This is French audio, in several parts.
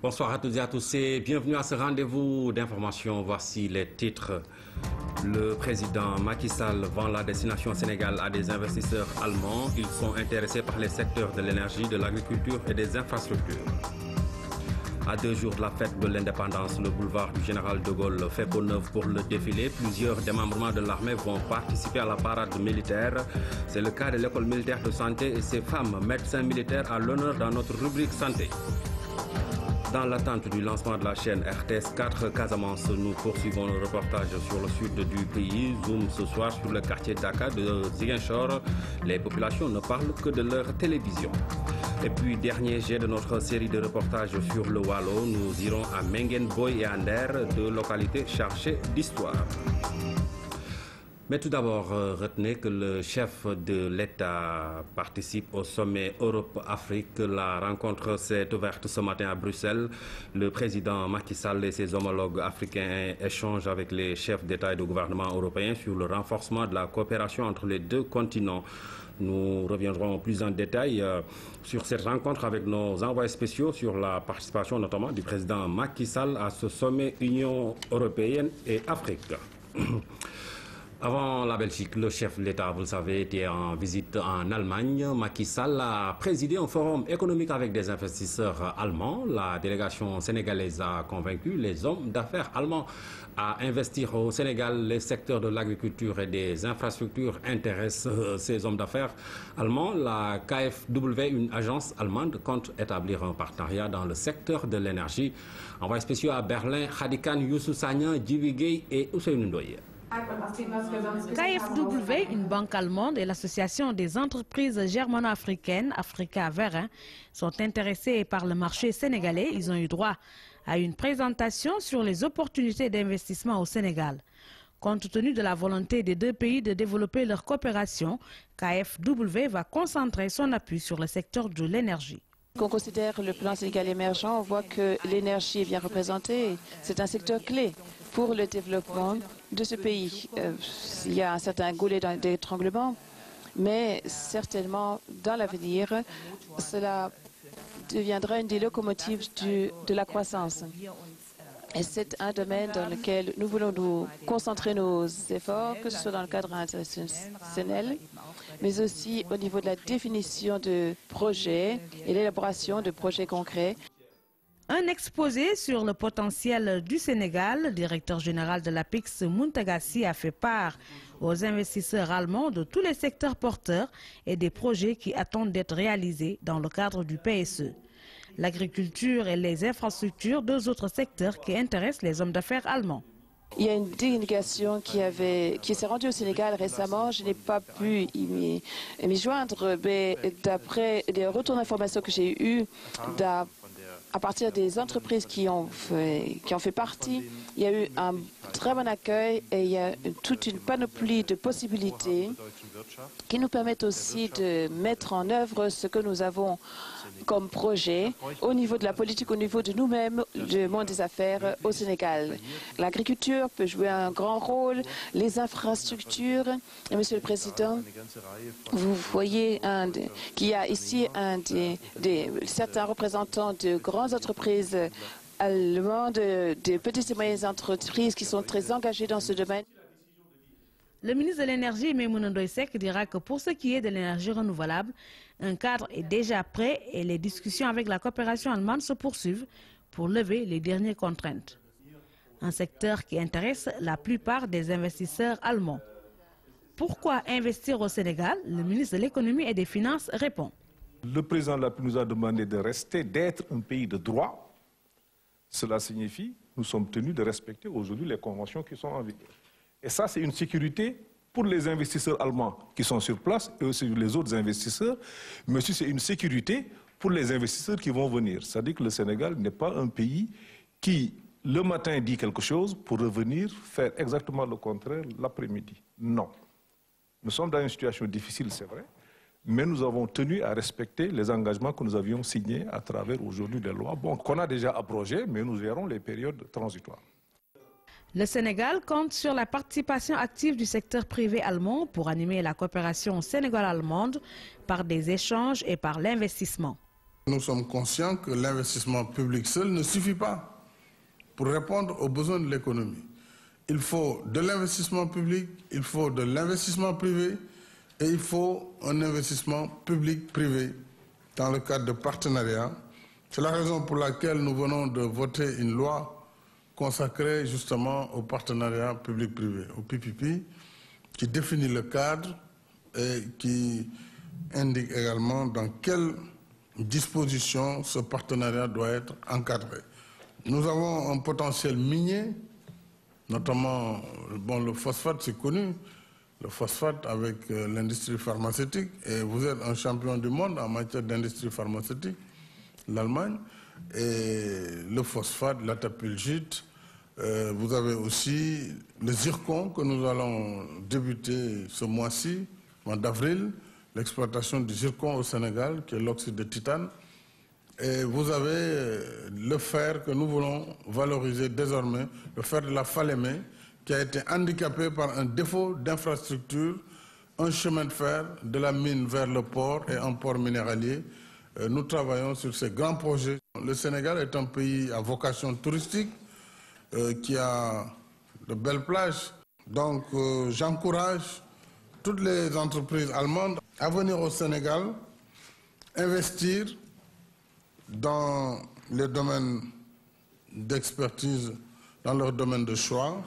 Bonsoir à toutes et à tous et bienvenue à ce rendez-vous d'information. Voici les titres. Le président Macky Sall vend la destination Sénégal à des investisseurs allemands. Ils sont intéressés par les secteurs de l'énergie, de l'agriculture et des infrastructures. À 2 jours de la fête de l'indépendance, le boulevard du Général de Gaulle fait peau neuve pour le défilé. Plusieurs démembrements de l'armée vont participer à la parade militaire. C'est le cas de l'école militaire de santé et ses femmes médecins militaires à l'honneur dans notre rubrique santé. Dans l'attente du lancement de la chaîne RTS 4 Casamance, nous poursuivons le reportage sur le sud du pays. Zoom ce soir sur le quartier Dakar de Ziguinchor. Les populations ne parlent que de leur télévision. Et puis, dernier jet de notre série de reportages sur le Wallo, nous irons à Mengen Boy et Ander, deux localités chargées d'histoire. Mais tout d'abord, retenez que le chef de l'État participe au sommet Europe-Afrique. La rencontre s'est ouverte ce matin à Bruxelles. Le président Macky Sall et ses homologues africains échangent avec les chefs d'État et de gouvernement européens sur le renforcement de la coopération entre les deux continents. Nous reviendrons plus en détail sur cette rencontre avec nos envoyés spéciaux sur la participation notamment du président Macky Sall à ce sommet Union européenne et Afrique. Avant la Belgique, le chef de l'État, vous le savez, était en visite en Allemagne. Macky Sall a présidé un forum économique avec des investisseurs allemands. La délégation sénégalaise a convaincu les hommes d'affaires allemands à investir au Sénégal. Les secteurs de l'agriculture et des infrastructures intéressent ces hommes d'affaires allemands. La KfW, une agence allemande, compte établir un partenariat dans le secteur de l'énergie. Envoyés spéciaux à Berlin, Khadikan, Youssou Sagnan, Djibi Gueye et Ousseynou Ndoye. KfW, une banque allemande, et l'association des entreprises germano-africaines Africa Verin sont intéressés par le marché sénégalais. Ils ont eu droit à une présentation sur les opportunités d'investissement au Sénégal. Compte tenu de la volonté des deux pays de développer leur coopération, KfW va concentrer son appui sur le secteur de l'énergie. Quand on considère le plan Sénégal émergent, on voit que l'énergie est bien représentée. C'est un secteur clé pour le développement de ce pays. Il y a un certain goulet d'étranglement, mais certainement dans l'avenir, cela deviendra une des locomotives de la croissance. Et c'est un domaine dans lequel nous voulons nous concentrer nos efforts, que ce soit dans le cadre international, mais aussi au niveau de la définition de projets et l'élaboration de projets concrets. Un exposé sur le potentiel du Sénégal, le directeur général de l'APIX, Muntagassi, a fait part aux investisseurs allemands de tous les secteurs porteurs et des projets qui attendent d'être réalisés dans le cadre du PSE. L'agriculture et les infrastructures, deux autres secteurs qui intéressent les hommes d'affaires allemands. Il y a une délégation qui s'est rendue au Sénégal récemment. Je n'ai pas pu m'y joindre, mais d'après les retours d'informations que j'ai eus, à partir des entreprises qui en fait partie, il y a eu un très bon accueil et il y a toute une panoplie de possibilités qui nous permettent aussi de mettre en œuvre ce que nous avons comme projet au niveau de la politique, au niveau de nous-mêmes, du monde des affaires au Sénégal. L'agriculture peut jouer un grand rôle, les infrastructures. Et Monsieur le Président, vous voyez qu'il y a ici certains représentants de grandes entreprises allemandes, de petites et moyennes entreprises qui sont très engagées dans ce domaine. Le ministre de l'Énergie, Maïmouna Ndoye Seck, dira que pour ce qui est de l'énergie renouvelable, un cadre est déjà prêt et les discussions avec la coopération allemande se poursuivent pour lever les dernières contraintes. Un secteur qui intéresse la plupart des investisseurs allemands. Pourquoi investir au Sénégal? Le ministre de l'Économie et des Finances répond. Le président de la République nous a demandé de rester, d'être un pays de droit. Cela signifie que nous sommes tenus de respecter aujourd'hui les conventions qui sont en vigueur. Et ça, c'est une sécurité pour les investisseurs allemands qui sont sur place et aussi les autres investisseurs, mais aussi c'est une sécurité pour les investisseurs qui vont venir. C'est-à-dire que le Sénégal n'est pas un pays qui, le matin, dit quelque chose pour revenir faire exactement le contraire l'après-midi. Non. Nous sommes dans une situation difficile, c'est vrai, mais nous avons tenu à respecter les engagements que nous avions signés à travers aujourd'hui des lois, bon, qu'on a déjà abrogées, mais nous verrons les périodes transitoires. Le Sénégal compte sur la participation active du secteur privé allemand pour animer la coopération sénégalo-allemande par des échanges et par l'investissement. Nous sommes conscients que l'investissement public seul ne suffit pas pour répondre aux besoins de l'économie. Il faut de l'investissement public, il faut de l'investissement privé et il faut un investissement public-privé dans le cadre de partenariats. C'est la raison pour laquelle nous venons de voter une loi consacrée justement au partenariat public-privé, au PPP, qui définit le cadre et qui indique également dans quelles dispositions ce partenariat doit être encadré. Nous avons un potentiel minier, notamment le phosphate, c'est connu, le phosphate avec l'industrie pharmaceutique, et vous êtes un champion du monde en matière d'industrie pharmaceutique, l'Allemagne, et le phosphate, la tapulgite. Vous avez aussi le zircon que nous allons débuter ce mois-ci, mois d'avril, l'exploitation du zircon au Sénégal, qui est l'oxyde de titane. Et vous avez le fer que nous voulons valoriser désormais, le fer de la Falémé, qui a été handicapé par un défaut d'infrastructure, un chemin de fer de la mine vers le port et un port minéralier. Nous travaillons sur ces grands projets. Le Sénégal est un pays à vocation touristique, qui a de belles plages. Donc j'encourage toutes les entreprises allemandes à venir au Sénégal, investir dans les domaines d'expertise, dans leur domaine de choix.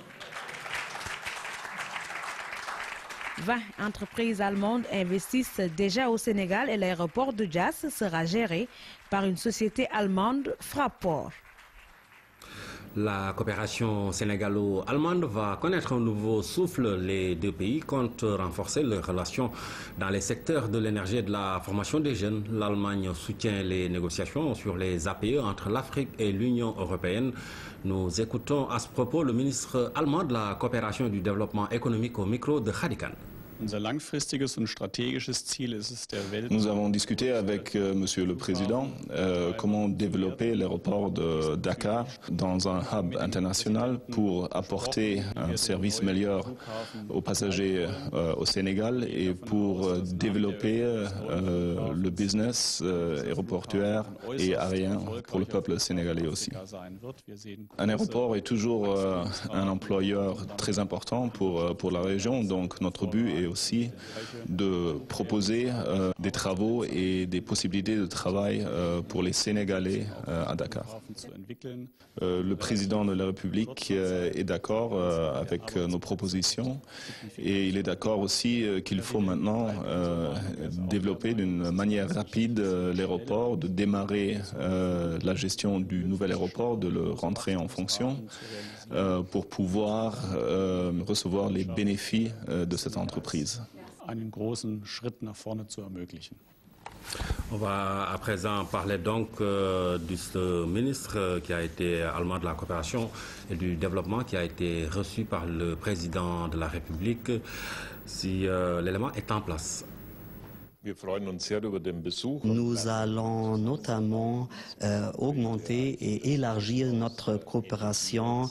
20 entreprises allemandes investissent déjà au Sénégal et l'aéroport de Diass sera géré par une société allemande, Fraport. La coopération sénégalo-allemande va connaître un nouveau souffle. Les deux pays comptent renforcer leurs relations dans les secteurs de l'énergie et de la formation des jeunes. L'Allemagne soutient les négociations sur les APE entre l'Afrique et l'Union européenne. Nous écoutons à ce propos le ministre allemand de la coopération et du développement économique au micro de Khadikan. Nous avons discuté avec Monsieur le Président comment développer l'aéroport de Dakar dans un hub international pour apporter un service meilleur aux passagers au Sénégal et pour développer le business aéroportuaire et aérien pour le peuple sénégalais aussi. Un aéroport est toujours un employeur très important pour la région, donc notre but est aussi de proposer des travaux et des possibilités de travail pour les Sénégalais à Dakar. Le président de la République est d'accord avec nos propositions et il est d'accord aussi qu'il faut maintenant développer d'une manière rapide l'aéroport, de démarrer la gestion du nouvel aéroport, de le rentrer en fonction pour pouvoir recevoir les bénéfices de cette entreprise. On va à présent parler donc de ce ministre qui a été allemand de la coopération et du développement, qui a été reçu par le président de la République, si l'élément est en place. Nous allons notamment augmenter et élargir notre coopération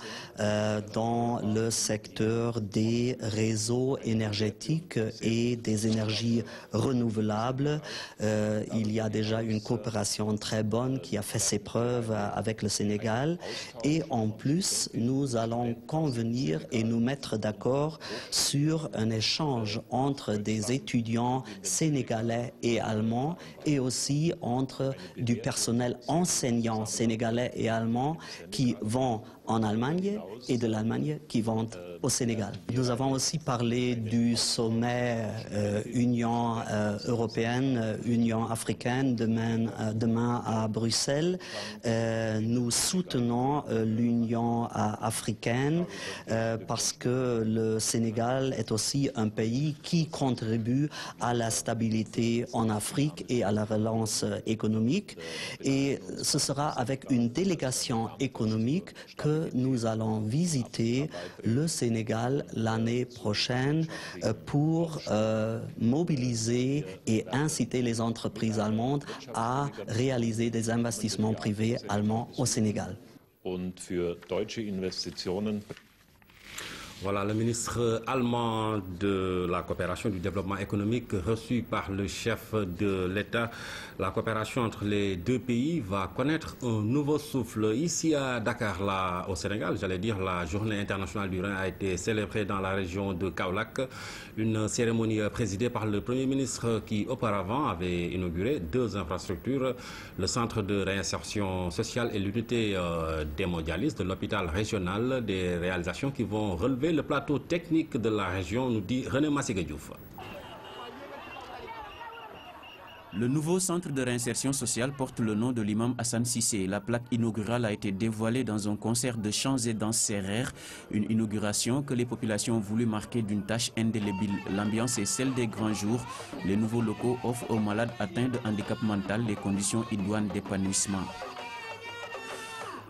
dans le secteur des réseaux énergétiques et des énergies renouvelables. Il y a déjà une coopération très bonne qui a fait ses preuves avec le Sénégal et en plus nous allons convenir et nous mettre d'accord sur un échange entre des étudiants sénégalais et allemands et aussi entre du personnel enseignant sénégalais et allemand qui vont en Allemagne et de l'Allemagne qui vont au Sénégal. Nous avons aussi parlé du sommet Union européenne, Union africaine demain à Bruxelles. Nous soutenons l'Union africaine parce que le Sénégal est aussi un pays qui contribue à la stabilité en Afrique et à la relance économique. Et ce sera avec une délégation économique que nous allons visiter le Sénégal l'année prochaine pour mobiliser et inciter les entreprises allemandes à réaliser des investissements privés allemands au Sénégal. Voilà, le ministre allemand de la coopération et du développement économique reçu par le chef de l'État. La coopération entre les deux pays va connaître un nouveau souffle. Ici à Dakar, là, au Sénégal, j'allais dire, la journée internationale du Rhin a été célébrée dans la région de Kaolack. Une cérémonie présidée par le Premier ministre qui auparavant avait inauguré 2 infrastructures, le centre de réinsertion sociale et l'unité d'hémodialyse de l'hôpital régional, des réalisations qui vont relever le plateau technique de la région, nous dit René Massiga Diouf. Le nouveau centre de réinsertion sociale porte le nom de l'imam Hassan Sissé. La plaque inaugurale a été dévoilée dans un concert de chants et danses sérères, une inauguration que les populations ont voulu marquer d'une tâche indélébile. L'ambiance est celle des grands jours. Les nouveaux locaux offrent aux malades atteints de handicap mental les conditions idoines d'épanouissement.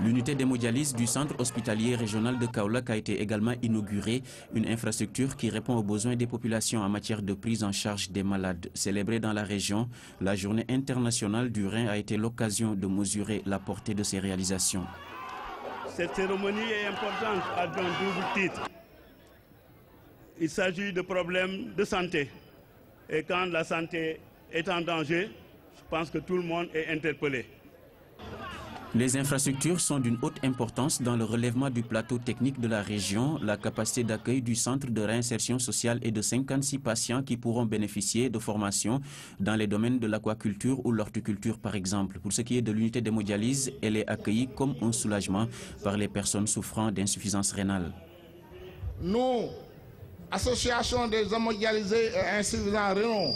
L'unité d'hémodialyse du centre hospitalier régional de Kaolack a été également inaugurée, une infrastructure qui répond aux besoins des populations en matière de prise en charge des malades. Célébrée dans la région, la journée internationale du Rhin a été l'occasion de mesurer la portée de ces réalisations. Cette cérémonie est importante à un double titre. Il s'agit de problèmes de santé. Et quand la santé est en danger, je pense que tout le monde est interpellé. Les infrastructures sont d'une haute importance dans le relèvement du plateau technique de la région. La capacité d'accueil du centre de réinsertion sociale est de 56 patients qui pourront bénéficier de formations dans les domaines de l'aquaculture ou l'horticulture par exemple. Pour ce qui est de l'unité d'hémodialyse, elle est accueillie comme un soulagement par les personnes souffrant d'insuffisance rénale. Nous, association des hémodialysés et insuffisants rénaux,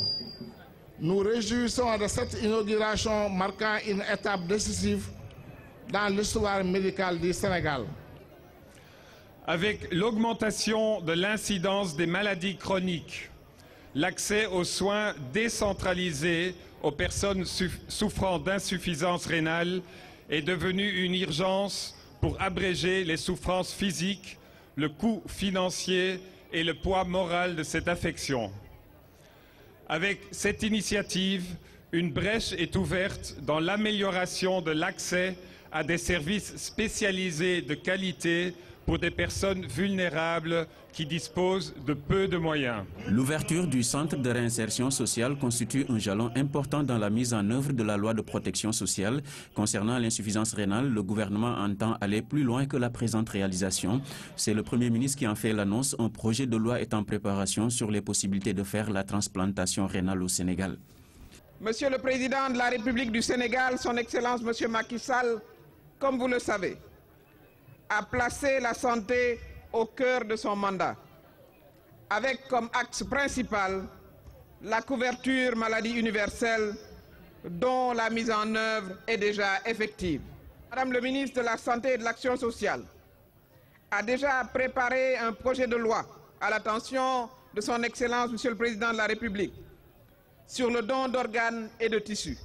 nous réjouissons de cette inauguration marquant une étape décisive dans l'histoire médicale du Sénégal. Avec l'augmentation de l'incidence des maladies chroniques, l'accès aux soins décentralisés aux personnes souffrant d'insuffisance rénale est devenu une urgence pour abréger les souffrances physiques, le coût financier et le poids moral de cette affection. Avec cette initiative, une brèche est ouverte dans l'amélioration de l'accès à des services spécialisés de qualité pour des personnes vulnérables qui disposent de peu de moyens. L'ouverture du centre de réinsertion sociale constitue un jalon important dans la mise en œuvre de la loi de protection sociale. Concernant l'insuffisance rénale, le gouvernement entend aller plus loin que la présente réalisation. C'est le Premier ministre qui en fait l'annonce. Un projet de loi est en préparation sur les possibilités de faire la transplantation rénale au Sénégal. Monsieur le Président de la République du Sénégal, son Excellence Monsieur Macky Sall, comme vous le savez, a placé la santé au cœur de son mandat, avec comme axe principal la couverture maladie universelle dont la mise en œuvre est déjà effective. Madame le ministre de la Santé et de l'Action sociale a déjà préparé un projet de loi à l'attention de son Excellence Monsieur le Président de la République sur le don d'organes et de tissus.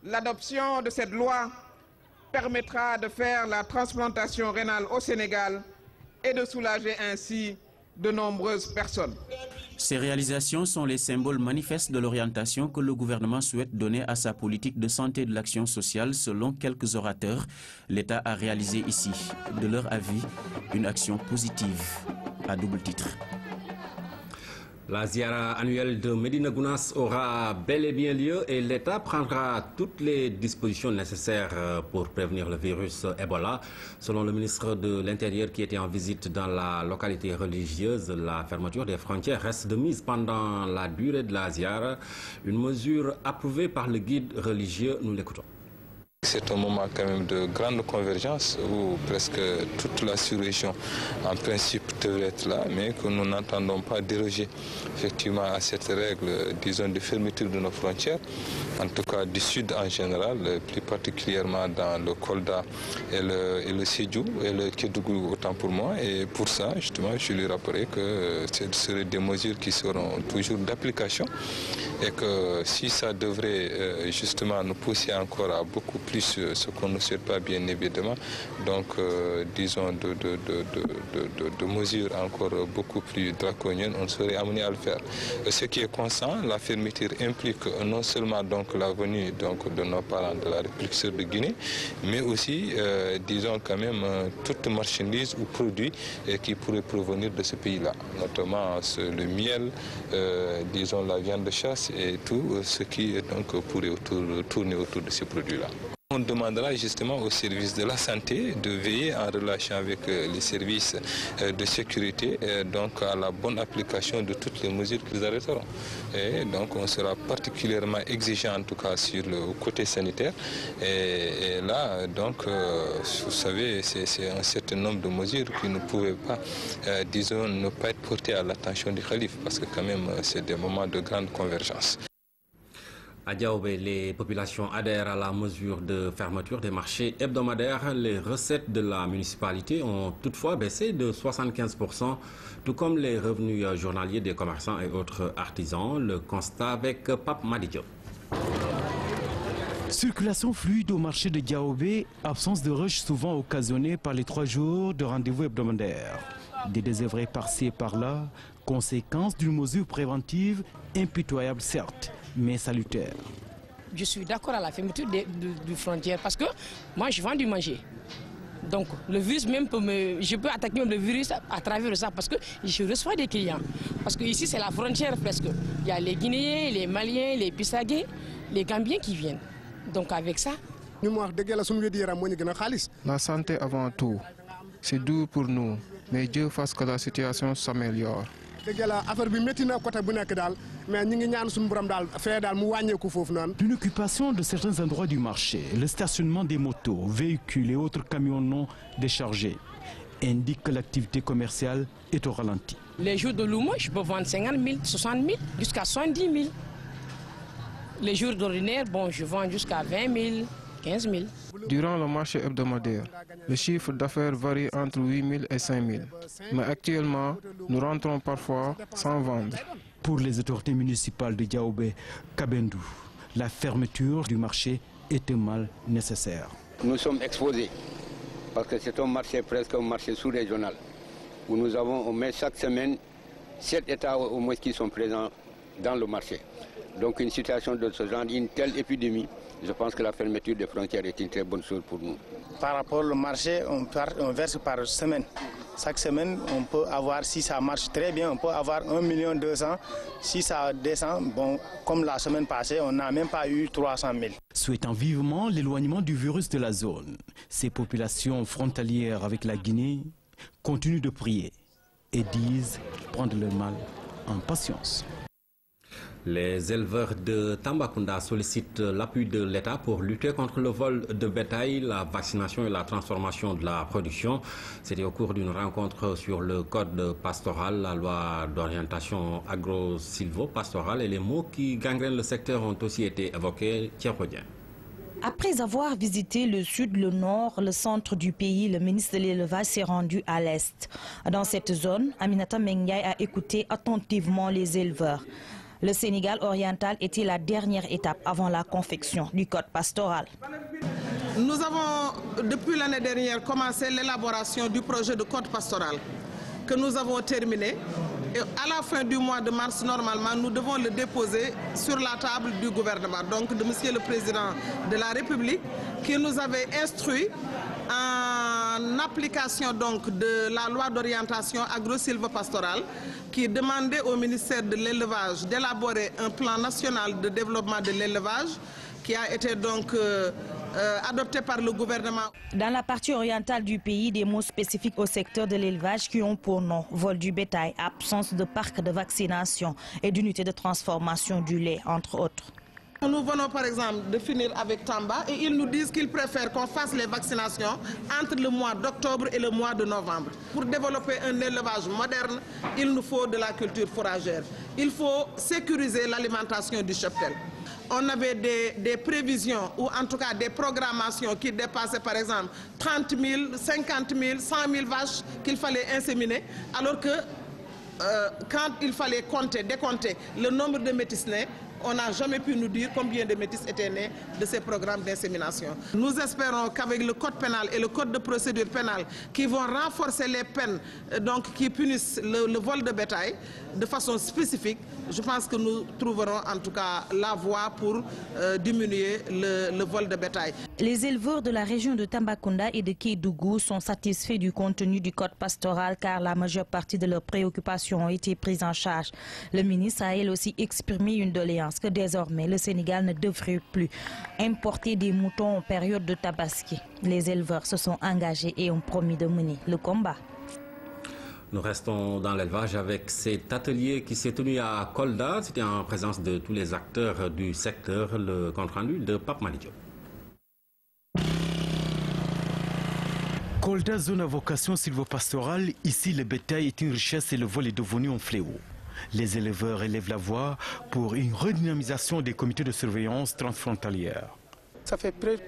L'adoption de cette loi permettra de faire la transplantation rénale au Sénégal et de soulager ainsi de nombreuses personnes. Ces réalisations sont les symboles manifestes de l'orientation que le gouvernement souhaite donner à sa politique de santé et de l'action sociale. Selon quelques orateurs, l'État a réalisé ici, de leur avis, une action positive à double titre. La ziara annuelle de Médina Gounass aura bel et bien lieu et l'État prendra toutes les dispositions nécessaires pour prévenir le virus Ebola. Selon le ministre de l'Intérieur qui était en visite dans la localité religieuse, la fermeture des frontières reste de mise pendant la durée de la ziara. Une mesure approuvée par le guide religieux. Nous l'écoutons. C'est un moment quand même de grande convergence où presque toute la sous-région en principe devrait être là, mais que nous n'entendons pas déroger effectivement à cette règle, disons, de fermeture de nos frontières, en tout cas du sud en général, plus particulièrement dans le Kolda et le Sédhiou et le Kédougou autant pour moi. Et pour ça, justement, je lui rappellerai que ce seraient des mesures qui seront toujours d'application et que si ça devrait justement nous pousser encore à beaucoup plus ce qu'on ne souhaite pas bien évidemment, donc disons de mesures encore beaucoup plus draconiennes, on serait amené à le faire. Ce qui est constant, la fermeture implique non seulement donc donc la venue de nos parents de la République de Guinée, mais aussi, disons quand même, toute marchandise ou produit qui pourrait provenir de ce pays-là, notamment le miel, disons la viande de chasse et tout ce qui pourrait tourner autour de ces produits-là. On demandera justement aux services de la santé de veiller en relation avec les services de sécurité donc à la bonne application de toutes les mesures qu'ils arrêteront. Et donc on sera particulièrement exigeant en tout cas sur le côté sanitaire. Et là, donc, vous savez, c'est un certain nombre de mesures qui ne pouvaient pas, disons, ne pas être portées à l'attention du calife parce que quand même c'est des moments de grande convergence. À Diaoubé, les populations adhèrent à la mesure de fermeture des marchés hebdomadaires. Les recettes de la municipalité ont toutefois baissé de 75%, tout comme les revenus journaliers des commerçants et autres artisans. Le constat avec Pape Madidio. Circulation fluide au marché de Diaoubé, absence de rush souvent occasionnée par les 3 jours de rendez-vous hebdomadaires. Des désœuvrés par-ci et par-là, conséquence d'une mesure préventive impitoyable certes, mais salutaire. Je suis d'accord à la fermeture du frontière parce que moi je vends du manger. Donc le virus même je peux attaquer le virus à travers ça parce que je reçois des clients. Parce que ici c'est la frontière presque. Il y a les Guinéens, les Maliens, les Bissagais, les Gambiens qui viennent. Donc avec ça... La santé avant tout, c'est dur pour nous, mais Dieu fasse que la situation s'améliore. L'occupation de certains endroits du marché, le stationnement des motos, véhicules et autres camions non déchargés indiquent que l'activité commerciale est au ralenti. Les jours de Louma, je peux vendre 50 000, 60 000, jusqu'à 70 000. Les jours d'ordinaire, bon, je vends jusqu'à 20 000, 15 000. Durant le marché hebdomadaire, le chiffre d'affaires varie entre 8 000 et 5 000. Mais actuellement, nous rentrons parfois sans vendre. Pour les autorités municipales de Diaoubé, Kabendou, la fermeture du marché était mal nécessaire. Nous sommes exposés parce que c'est un marché presque un marché sous-régional où nous avons au moins chaque semaine 7 États au moins qui sont présents dans le marché. Donc une situation de ce genre, une telle épidémie, je pense que la fermeture des frontières est une très bonne chose pour nous. Par rapport au marché, on verse par semaine. Chaque semaine, on peut avoir, si ça marche très bien, on peut avoir 1 200 000. Si ça descend, bon, comme la semaine passée, on n'a même pas eu 300 000. Souhaitant vivement l'éloignement du virus de la zone, ces populations frontalières avec la Guinée continuent de prier et disent prendre le mal en patience. Les éleveurs de Tambacounda sollicitent l'appui de l'État pour lutter contre le vol de bétail, la vaccination et la transformation de la production. C'était au cours d'une rencontre sur le code pastoral, la loi d'orientation agro-silvo-pastorale et les mots qui gangrènent le secteur ont aussi été évoqués. Thierry. Après avoir visité le sud, le nord, le centre du pays, le ministre de l'élevage s'est rendu à l'est. Dans cette zone, Aminata Mengiaye a écouté attentivement les éleveurs. Le Sénégal oriental était la dernière étape avant la confection du code pastoral. Nous avons, depuis l'année dernière, commencé l'élaboration du projet de code pastoral que nous avons terminé. Et à la fin du mois de mars, normalement, nous devons le déposer sur la table du gouvernement, donc de Monsieur le Président de la République, qui nous avait instruit en application donc de la loi d'orientation agro-silvopastorale qui demandait au ministère de l'élevage d'élaborer un plan national de développement de l'élevage qui a été donc adopté par le gouvernement. Dans la partie orientale du pays, des mots spécifiques au secteur de l'élevage qui ont pour nom vol du bétail, absence de parcs de vaccination et d'unités de transformation du lait, entre autres. Nous venons par exemple de finir avec Tamba et ils nous disent qu'ils préfèrent qu'on fasse les vaccinations entre le mois d'octobre et le mois de novembre. Pour développer un élevage moderne, il nous faut de la culture fourragère. Il faut sécuriser l'alimentation du cheptel. On avait des prévisions ou en tout cas des programmations qui dépassaient par exemple 30 000, 50 000, 100 000 vaches qu'il fallait inséminer alors que quand il fallait décompter le nombre de métis-nés, on n'a jamais pu nous dire combien de métis étaient nés de ces programmes d'insémination. Nous espérons qu'avec le code pénal et le code de procédure pénale qui vont renforcer les peines donc, qui punissent le vol de bétail de façon spécifique, je pense que nous trouverons en tout cas la voie pour diminuer le vol de bétail. Les éleveurs de la région de Tambacounda et de Kédougou sont satisfaits du contenu du code pastoral car la majeure partie de leurs préoccupations ont été prises en charge. Le ministre a elle aussi exprimé une doléance que désormais le Sénégal ne devrait plus importer des moutons en période de tabaski. Les éleveurs se sont engagés et ont promis de mener le combat. Nous restons dans l'élevage avec cet atelier qui s'est tenu à Kolda. C'était en présence de tous les acteurs du secteur. Le compte-rendu de Pape Malidio. Kolda, zone à vocation sylvopastorale, ici le bétail est une richesse et le vol est devenu un fléau. Les éleveurs élèvent la voix pour une redynamisation des comités de surveillance transfrontalière. Ça fait près de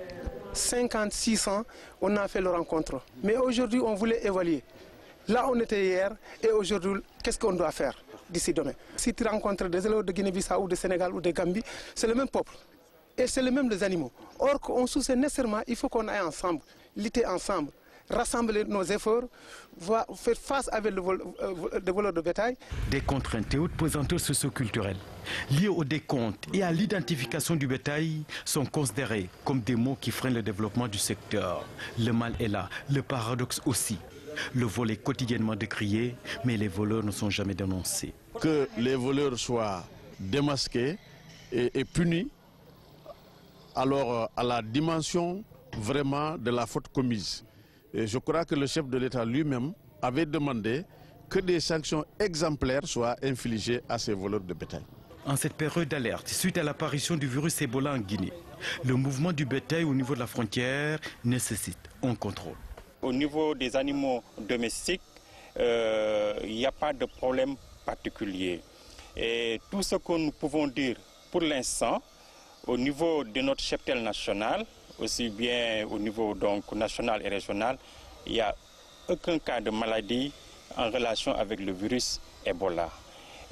56 ans qu'on a fait la rencontre. Mais aujourd'hui, on voulait évaluer. Là, on était hier et aujourd'hui, qu'est-ce qu'on doit faire d'ici demain? Si tu rencontres des élèves de Guinée-Bissau ou de Sénégal ou de Gambie, c'est le même peuple. Et c'est le même les animaux. Or, on sous-sait nécessairement, il faut qu'on aille ensemble, lutter ensemble, rassembler nos efforts, faire face avec le voleur de bétail. Des contraintes et autres pesanteurs socioculturels liés au décompte et à l'identification du bétail sont considérés comme des mots qui freinent le développement du secteur. Le mal est là, le paradoxe aussi. Le vol est quotidiennement décrié, mais les voleurs ne sont jamais dénoncés. Que les voleurs soient démasqués et punis, alors à la dimension vraiment de la faute commise. Et je crois que le chef de l'État lui-même avait demandé que des sanctions exemplaires soient infligées à ces voleurs de bétail. En cette période d'alerte, suite à l'apparition du virus Ebola en Guinée, le mouvement du bétail au niveau de la frontière nécessite un contrôle. Au niveau des animaux domestiques, il n'y a pas de problème particulier. Et tout ce que nous pouvons dire pour l'instant, au niveau de notre cheptel national, aussi bien au niveau donc, national et régional, il n'y a aucun cas de maladie en relation avec le virus Ebola.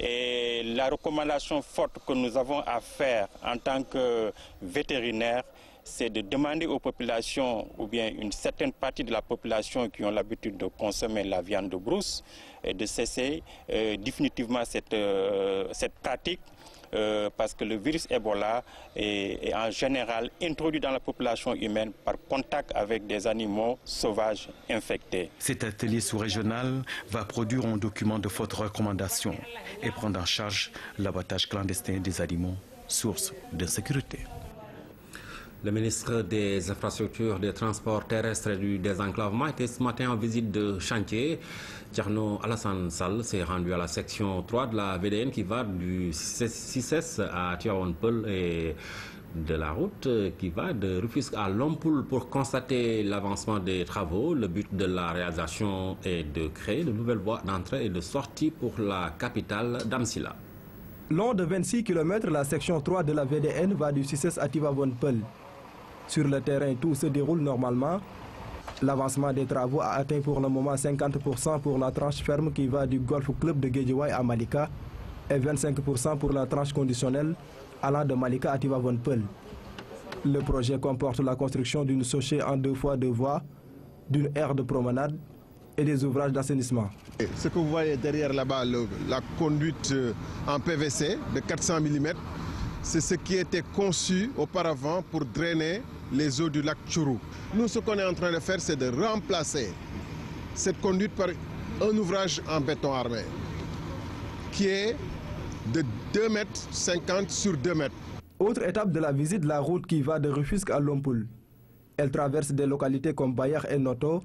Et la recommandation forte que nous avons à faire en tant que vétérinaire, c'est de demander aux populations, ou bien une certaine partie de la population qui ont l'habitude de consommer la viande de brousse, et de cesser définitivement cette pratique, parce que le virus Ebola est en général introduit dans la population humaine par contact avec des animaux sauvages infectés. Cet atelier sous-régional va produire un document de fortes recommandations et prendre en charge l'abattage clandestin des animaux, source d'insécurité. Le ministre des Infrastructures, des Transports terrestres et du désenclavement était ce matin en visite de chantier. Thierno Alassane Sall s'est rendu à la section 3 de la VDN qui va du 6S à Tivaouane-Peulh et de la route qui va de Rufisque à Lompoul pour constater l'avancement des travaux. Le but de la réalisation est de créer de nouvelles voies d'entrée et de sortie pour la capitale Damsila. Long de 26 km, la section 3 de la VDN va du 6S à Tivaouane-Peulh. Sur le terrain, tout se déroule normalement. L'avancement des travaux a atteint pour le moment 50% pour la tranche ferme qui va du Golf Club de Guédiawaye à Malika et 25% pour la tranche conditionnelle allant de Malika à Tivaouane-Peulh. Le projet comporte la construction d'une chaussée en 2 fois 2 voies, d'une aire de promenade et des ouvrages d'assainissement. Ce que vous voyez derrière là-bas, la conduite en PVC de 400 mm, c'est ce qui était conçu auparavant pour drainer les eaux du lac Tchourou. Nous, ce qu'on est en train de faire, c'est de remplacer cette conduite par un ouvrage en béton armé qui est de 2,50 m sur 2 mètres. Autre étape de la visite, la route qui va de Rufisque à Lompoul. Elle traverse des localités comme Bayar et Noto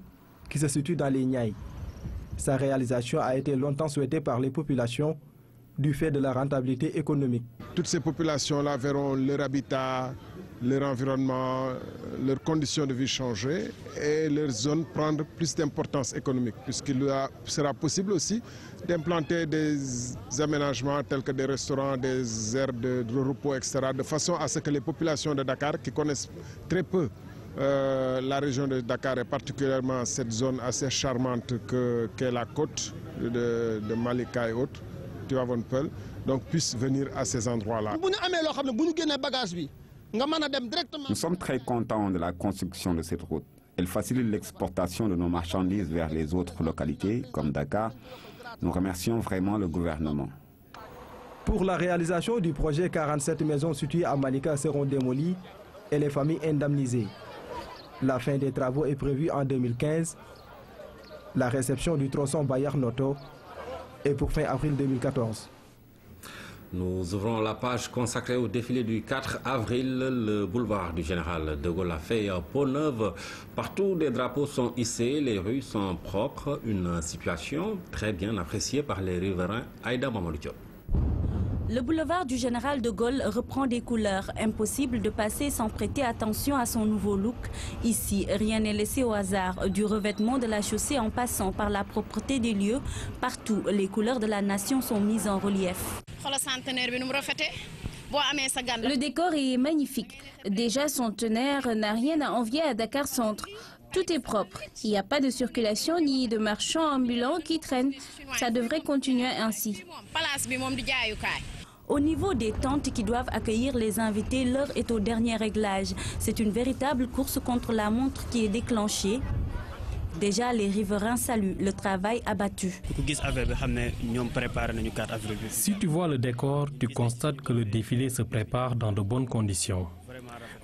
qui se situent dans les Niayes. Sa réalisation a été longtemps souhaitée par les populations du fait de la rentabilité économique. Toutes ces populations-là verront leur habitat, leur environnement, leurs conditions de vie changer et leur zone prendre plus d'importance économique, puisqu'il sera possible aussi d'implanter des aménagements tels que des restaurants, des aires de repos, etc., de façon à ce que les populations de Dakar, qui connaissent très peu la région de Dakar et particulièrement cette zone assez charmante qu'est la côte de Malika et autres, Tivaouane-Peulh, donc puissent venir à ces endroits-là. Nous sommes très contents de la construction de cette route. Elle facilite l'exportation de nos marchandises vers les autres localités, comme Dakar. Nous remercions vraiment le gouvernement. Pour la réalisation du projet, 47 maisons situées à Malika seront démolies et les familles indemnisées. La fin des travaux est prévue en 2015. La réception du tronçon Bayar-Noto est pour fin avril 2014. Nous ouvrons la page consacrée au défilé du 4 avril. Le boulevard du Général de Gaulle a fait peau neuve. Partout, des drapeaux sont hissés, les rues sont propres. Une situation très bien appréciée par les riverains. Aïda Mamadou Diop. Le boulevard du Général de Gaulle reprend des couleurs. Impossible de passer sans prêter attention à son nouveau look. Ici, rien n'est laissé au hasard. Du revêtement de la chaussée en passant par la propreté des lieux, partout, les couleurs de la nation sont mises en relief. Le décor est magnifique. Déjà, Centenaire n'a rien à envier à Dakar Centre. Tout est propre. Il n'y a pas de circulation ni de marchands ambulants qui traînent. Ça devrait continuer ainsi. Au niveau des tentes qui doivent accueillir les invités, l'heure est au dernier réglage. C'est une véritable course contre la montre qui est déclenchée. Déjà, les riverains saluent le travail abattu. Si tu vois le décor, tu constates que le défilé se prépare dans de bonnes conditions.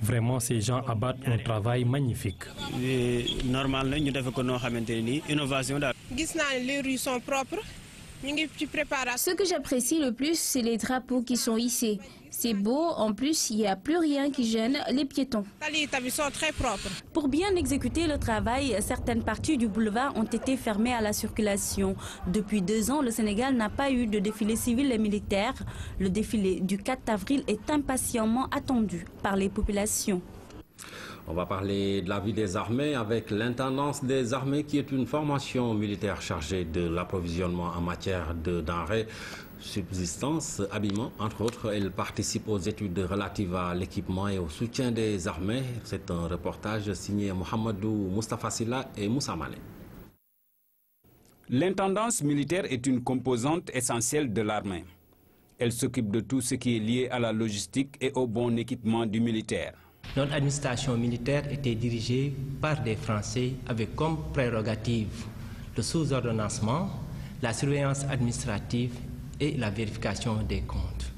Vraiment, ces gens abattent un travail magnifique. Les rues sont propres. Ce que j'apprécie le plus, c'est les drapeaux qui sont hissés. C'est beau, en plus, il n'y a plus rien qui gêne les piétons. Pour bien exécuter le travail, certaines parties du boulevard ont été fermées à la circulation. Depuis 2 ans, le Sénégal n'a pas eu de défilé civil et militaire. Le défilé du 4 avril est impatiemment attendu par les populations. On va parler de la vie des armées avec l'intendance des armées qui est une formation militaire chargée de l'approvisionnement en matière de denrées, subsistance, habillement, entre autres. Elle participe aux études relatives à l'équipement et au soutien des armées. C'est un reportage signé Mohamedou Mustafa Silla et Moussa Mané. L'intendance militaire est une composante essentielle de l'armée. Elle s'occupe de tout ce qui est lié à la logistique et au bon équipement du militaire. Notre administration militaire était dirigée par des Français avec comme prérogative le sous-ordonnancement, la surveillance administrative et la vérification des comptes.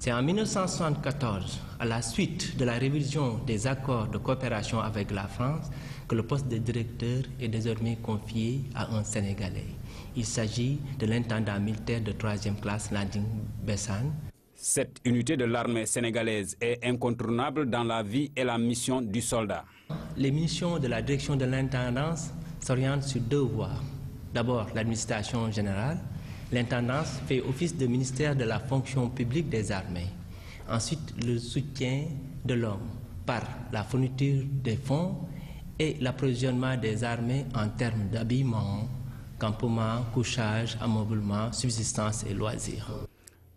C'est en 1974, à la suite de la révision des accords de coopération avec la France, que le poste de directeur est désormais confié à un Sénégalais. Il s'agit de l'intendant militaire de 3e classe Landing Bessane. Cette unité de l'armée sénégalaise est incontournable dans la vie et la mission du soldat. Les missions de la direction de l'intendance s'orientent sur 2 voies. D'abord, l'administration générale. L'intendance fait office de ministère de la fonction publique des armées. Ensuite, le soutien de l'homme par la fourniture des fonds et l'approvisionnement des armées en termes d'habillement, campement, couchage, ameublement, subsistance et loisirs.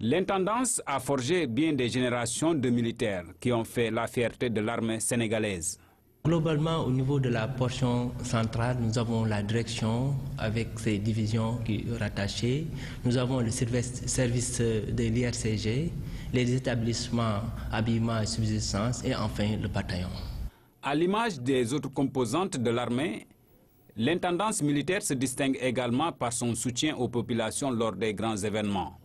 L'intendance a forgé bien des générations de militaires qui ont fait la fierté de l'armée sénégalaise. Globalement, au niveau de la portion centrale, nous avons la direction avec ses divisions qui sont rattachées. Nous avons le service de l'IRCG, les établissements habillement et subsistance et enfin le bataillon. À l'image des autres composantes de l'armée, l'intendance militaire se distingue également par son soutien aux populations lors des grands événements.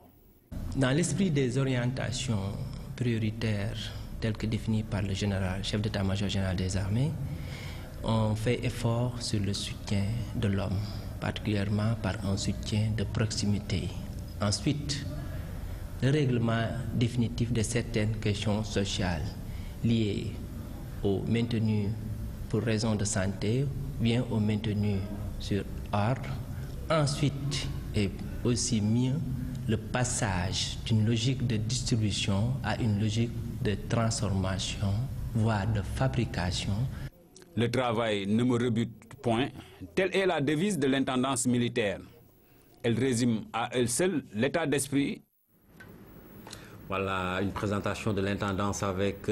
Dans l'esprit des orientations prioritaires telles que définies par le chef d'état-major général des armées, on fait effort sur le soutien de l'homme, particulièrement par un soutien de proximité. Ensuite, le règlement définitif de certaines questions sociales liées au maintenu pour raison de santé, bien au maintenu sur ordre. Ensuite, et aussi mieux, le passage d'une logique de distribution à une logique de transformation, voire de fabrication. Le travail ne me rebute point. Telle est la devise de l'intendance militaire. Elle résume à elle seule l'état d'esprit. Voilà une présentation de l'intendance avec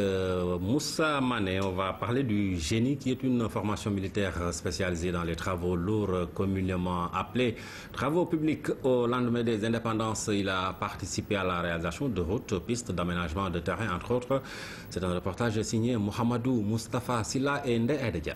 Moussa Mané. On va parler du génie qui est une formation militaire spécialisée dans les travaux lourds communément appelés travaux publics. Au lendemain des indépendances, il a participé à la réalisation de routes, pistes d'aménagement de terrain entre autres. C'est un reportage signé Mohamedou Moustapha Silla et Nde Edja.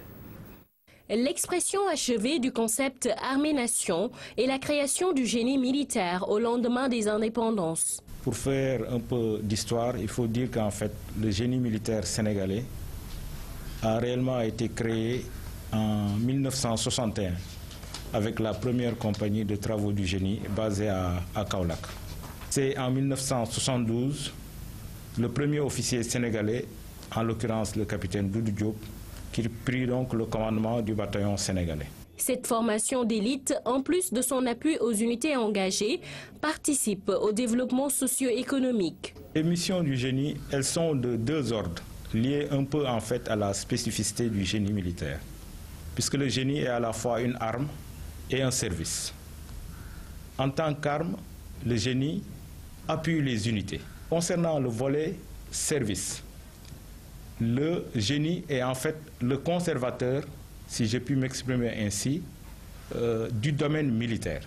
L'expression achevée du concept armée-nation est la création du génie militaire au lendemain des indépendances. Pour faire un peu d'histoire, il faut dire qu'en fait, le génie militaire sénégalais a réellement été créé en 1961 avec la première compagnie de travaux du génie basée à Kaolack. C'est en 1972, le premier officier sénégalais, en l'occurrence le capitaine Doudou Diop, qui prit donc le commandement du bataillon sénégalais. Cette formation d'élite, en plus de son appui aux unités engagées, participe au développement socio-économique. Les missions du génie, elles sont de deux ordres, liées un peu en fait à la spécificité du génie militaire, puisque le génie est à la fois une arme et un service. En tant qu'arme, le génie appuie les unités. Concernant le volet service, le génie est en fait le conservateur, si j'ai pu m'exprimer ainsi, du domaine militaire.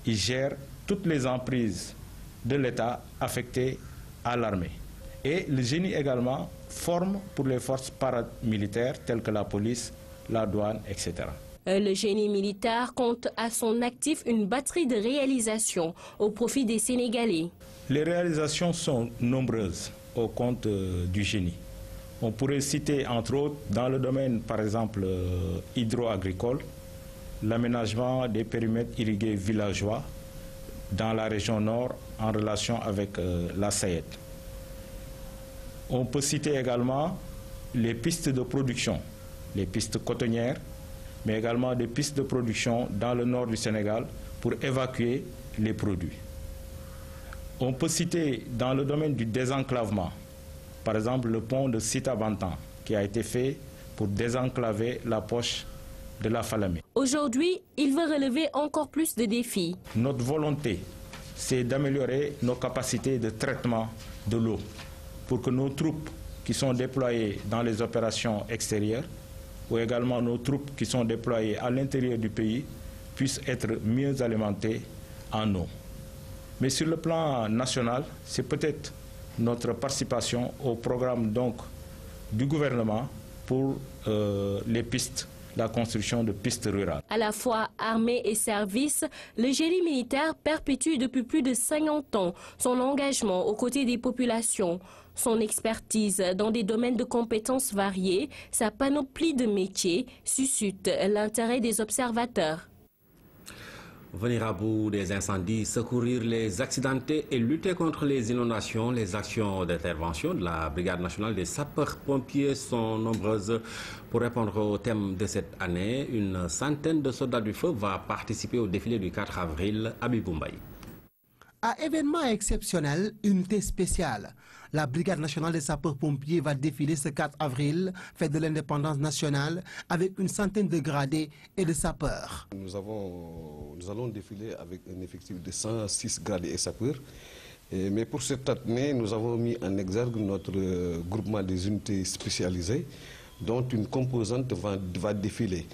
Il gère toutes les emprises de l'État affectées à l'armée. Et le génie également forme pour les forces paramilitaires telles que la police, la douane, etc. Le génie militaire compte à son actif une batterie de réalisations au profit des Sénégalais. Les réalisations sont nombreuses au compte du génie. On pourrait citer entre autres dans le domaine par exemple hydro-agricole, l'aménagement des périmètres irrigués villageois dans la région nord en relation avec la SAED. On peut citer également les pistes de production, les pistes cotonnières, mais également des pistes de production dans le nord du Sénégal pour évacuer les produits. On peut citer dans le domaine du désenclavement, par exemple le pont de Sita-Bantan qui a été fait pour désenclaver la poche de la Falémé. Aujourd'hui, il veut relever encore plus de défis. Notre volonté, c'est d'améliorer nos capacités de traitement de l'eau pour que nos troupes qui sont déployées dans les opérations extérieures ou également nos troupes qui sont déployées à l'intérieur du pays puissent être mieux alimentées en eau. Mais sur le plan national, c'est peut-être notre participation au programme donc du gouvernement pour les pistes, la construction de pistes rurales. À la fois armée et service, le génie militaire perpétue depuis plus de 50 ans son engagement aux côtés des populations. Son expertise dans des domaines de compétences variés, sa panoplie de métiers suscite l'intérêt des observateurs. Venir à bout des incendies, secourir les accidentés et lutter contre les inondations, les actions d'intervention de la Brigade nationale des sapeurs-pompiers sont nombreuses. Pour répondre au thème de cette année, une centaine de soldats du feu va participer au défilé du 4 avril à Biboumbay. À événement exceptionnel, unité spéciale. La Brigade nationale des sapeurs-pompiers va défiler ce 4 avril, fête de l'indépendance nationale, avec une centaine de gradés et de sapeurs. Nous allons défiler avec un effectif de 106 gradés et sapeurs. Mais pour cette année, nous avons mis en exergue notre groupement des unités spécialisées, dont une composante va défiler.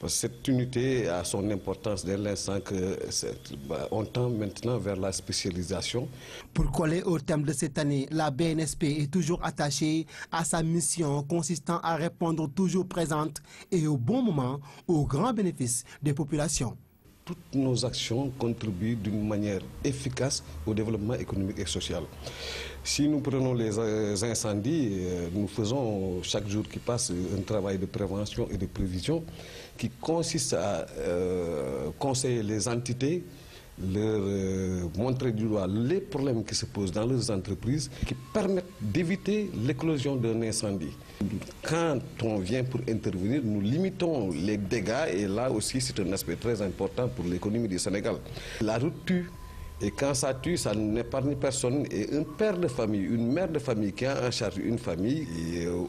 Cette unité a son importance dès l'instant qu'on tend maintenant vers la spécialisation. Pour coller au thème de cette année, la BNSP est toujours attachée à sa mission consistant à répondre toujours présente et au bon moment aux grands bénéfices des populations. Toutes nos actions contribuent d'une manière efficace au développement économique et social. Si nous prenons les incendies, nous faisons chaque jour qui passe un travail de prévention et de prévision qui consiste à conseiller les entités, leur montrer du doigt les problèmes qui se posent dans leurs entreprises qui permettent d'éviter l'éclosion d'un incendie. Quand on vient pour intervenir, nous limitons les dégâts et là aussi c'est un aspect très important pour l'économie du Sénégal. La rupture Et quand ça tue, ça n'épargne personne. Et un père de famille, une mère de famille qui a en charge une famille,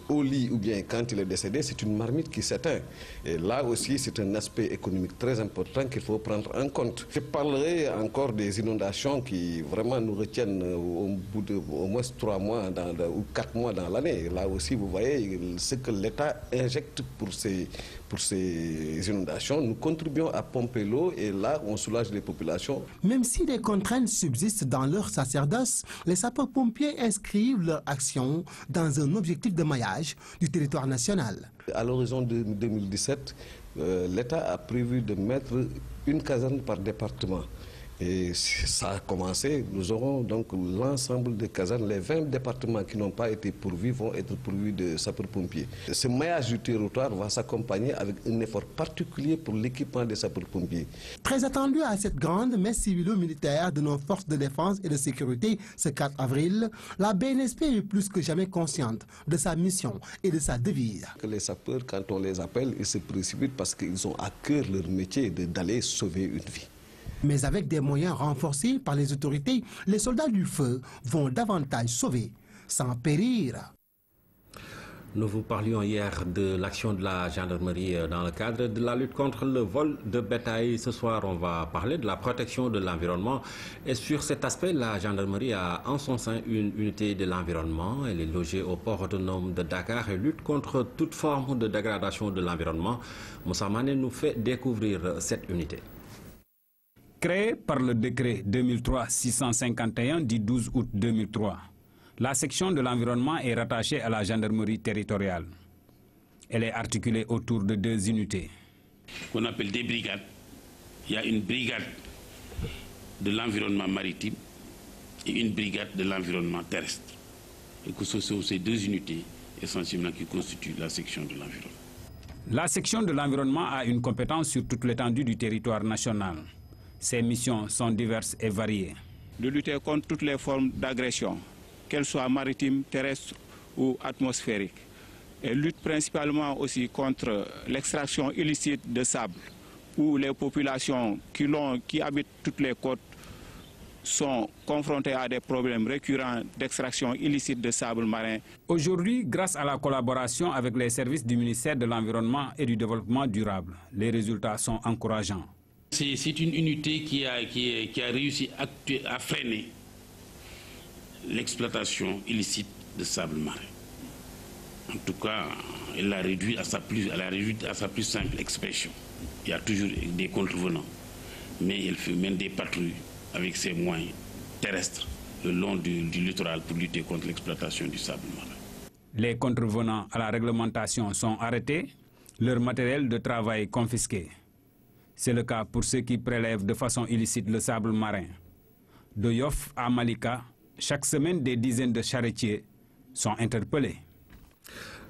au lit ou bien quand il est décédé, c'est une marmite qui s'éteint. Et là aussi, c'est un aspect économique très important qu'il faut prendre en compte. Je parlerai encore des inondations qui vraiment nous retiennent au bout de au moins 3 mois ou 4 mois dans l'année. Là aussi, vous voyez ce que l'État injecte pour ces inondations. Nous contribuons à pomper l'eau et là, on soulage les populations. Même si des contraintes subsistent dans leur sacerdoce, les sapeurs-pompiers inscrivent leur action dans un objectif de maillage du territoire national. À l'horizon de 2017, l'État a prévu de mettre une caserne par département. Et ça a commencé, nous aurons donc l'ensemble des casernes, les 20 départements qui n'ont pas été pourvus vont être pourvus de sapeurs-pompiers. Ce maillage du territoire va s'accompagner avec un effort particulier pour l'équipement des sapeurs-pompiers. Très attendu à cette grande messe civilo-militaire de nos forces de défense et de sécurité ce 4 avril, la BNSP est plus que jamais consciente de sa mission et de sa devise. Que les sapeurs, quand on les appelle, ils se précipitent parce qu'ils ont à cœur leur métier d'aller sauver une vie. Mais avec des moyens renforcés par les autorités, les soldats du feu vont davantage sauver sans périr. Nous vous parlions hier de l'action de la gendarmerie dans le cadre de la lutte contre le vol de bétail. Ce soir, on va parler de la protection de l'environnement. Et sur cet aspect, la gendarmerie a en son sein une unité de l'environnement. Elle est logée au port autonome de Dakar et lutte contre toute forme de dégradation de l'environnement. Moussa Mané nous fait découvrir cette unité. Créée par le décret 2003-651 du 12 août 2003, la section de l'environnement est rattachée à la gendarmerie territoriale. Elle est articulée autour de 2 unités. Qu'on appelle des brigades. Il y a une brigade de l'environnement maritime et une brigade de l'environnement terrestre. Et que ce sont ces 2 unités essentiellement qui constituent la section de l'environnement. La section de l'environnement a une compétence sur toute l'étendue du territoire national. Ses missions sont diverses et variées. De lutter contre toutes les formes d'agression, qu'elles soient maritimes, terrestres ou atmosphériques. Et lutte principalement aussi contre l'extraction illicite de sable, où les populations qui habitent toutes les côtes sont confrontées à des problèmes récurrents d'extraction illicite de sable marin. Aujourd'hui, grâce à la collaboration avec les services du ministère de l'Environnement et du Développement durable, les résultats sont encourageants. C'est une unité qui a réussi à freiner l'exploitation illicite de sable marin. En tout cas, elle l'a réduit à sa plus simple expression. Il y a toujours des contrevenants, mais elle mène des patrouilles avec ses moyens terrestres le long du littoral pour lutter contre l'exploitation du sable marin. Les contrevenants à la réglementation sont arrêtés, leur matériel de travail confisqué. C'est le cas pour ceux qui prélèvent de façon illicite le sable marin. De Yoff à Malika, chaque semaine, des dizaines de charretiers sont interpellés.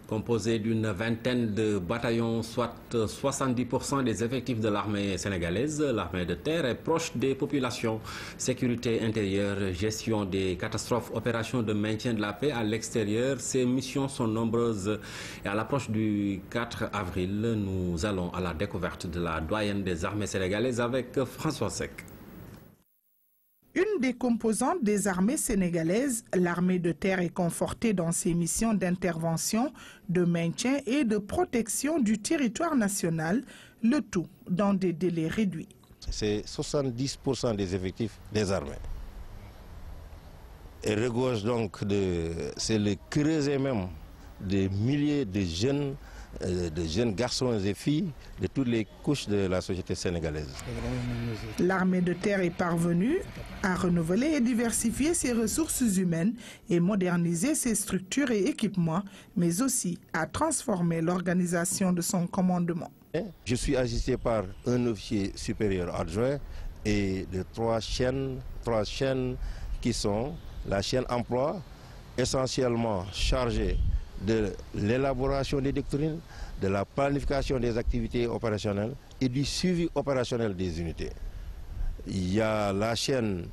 Composé d'une vingtaine de bataillons, soit 70% des effectifs de l'armée sénégalaise, l'armée de terre est proche des populations. Sécurité intérieure, gestion des catastrophes, opérations de maintien de la paix à l'extérieur, ces missions sont nombreuses. Et à l'approche du 4 avril, nous allons à la découverte de la doyenne des armées sénégalaises avec François Sec. Une des composantes des armées sénégalaises, l'armée de terre est confortée dans ses missions d'intervention, de maintien et de protection du territoire national, le tout dans des délais réduits. C'est 70% des effectifs des armées. Et regorge donc c'est le creuset même des milliers de jeunes garçons et filles de toutes les couches de la société sénégalaise. L'armée de terre est parvenue à renouveler et diversifier ses ressources humaines et moderniser ses structures et équipements, mais aussi à transformer l'organisation de son commandement. Je suis assisté par un officier supérieur adjoint et de trois chaînes qui sont la chaîne emploi, essentiellement chargée de l'élaboration des doctrines, de la planification des activités opérationnelles et du suivi opérationnel des unités. Il y a la chaîne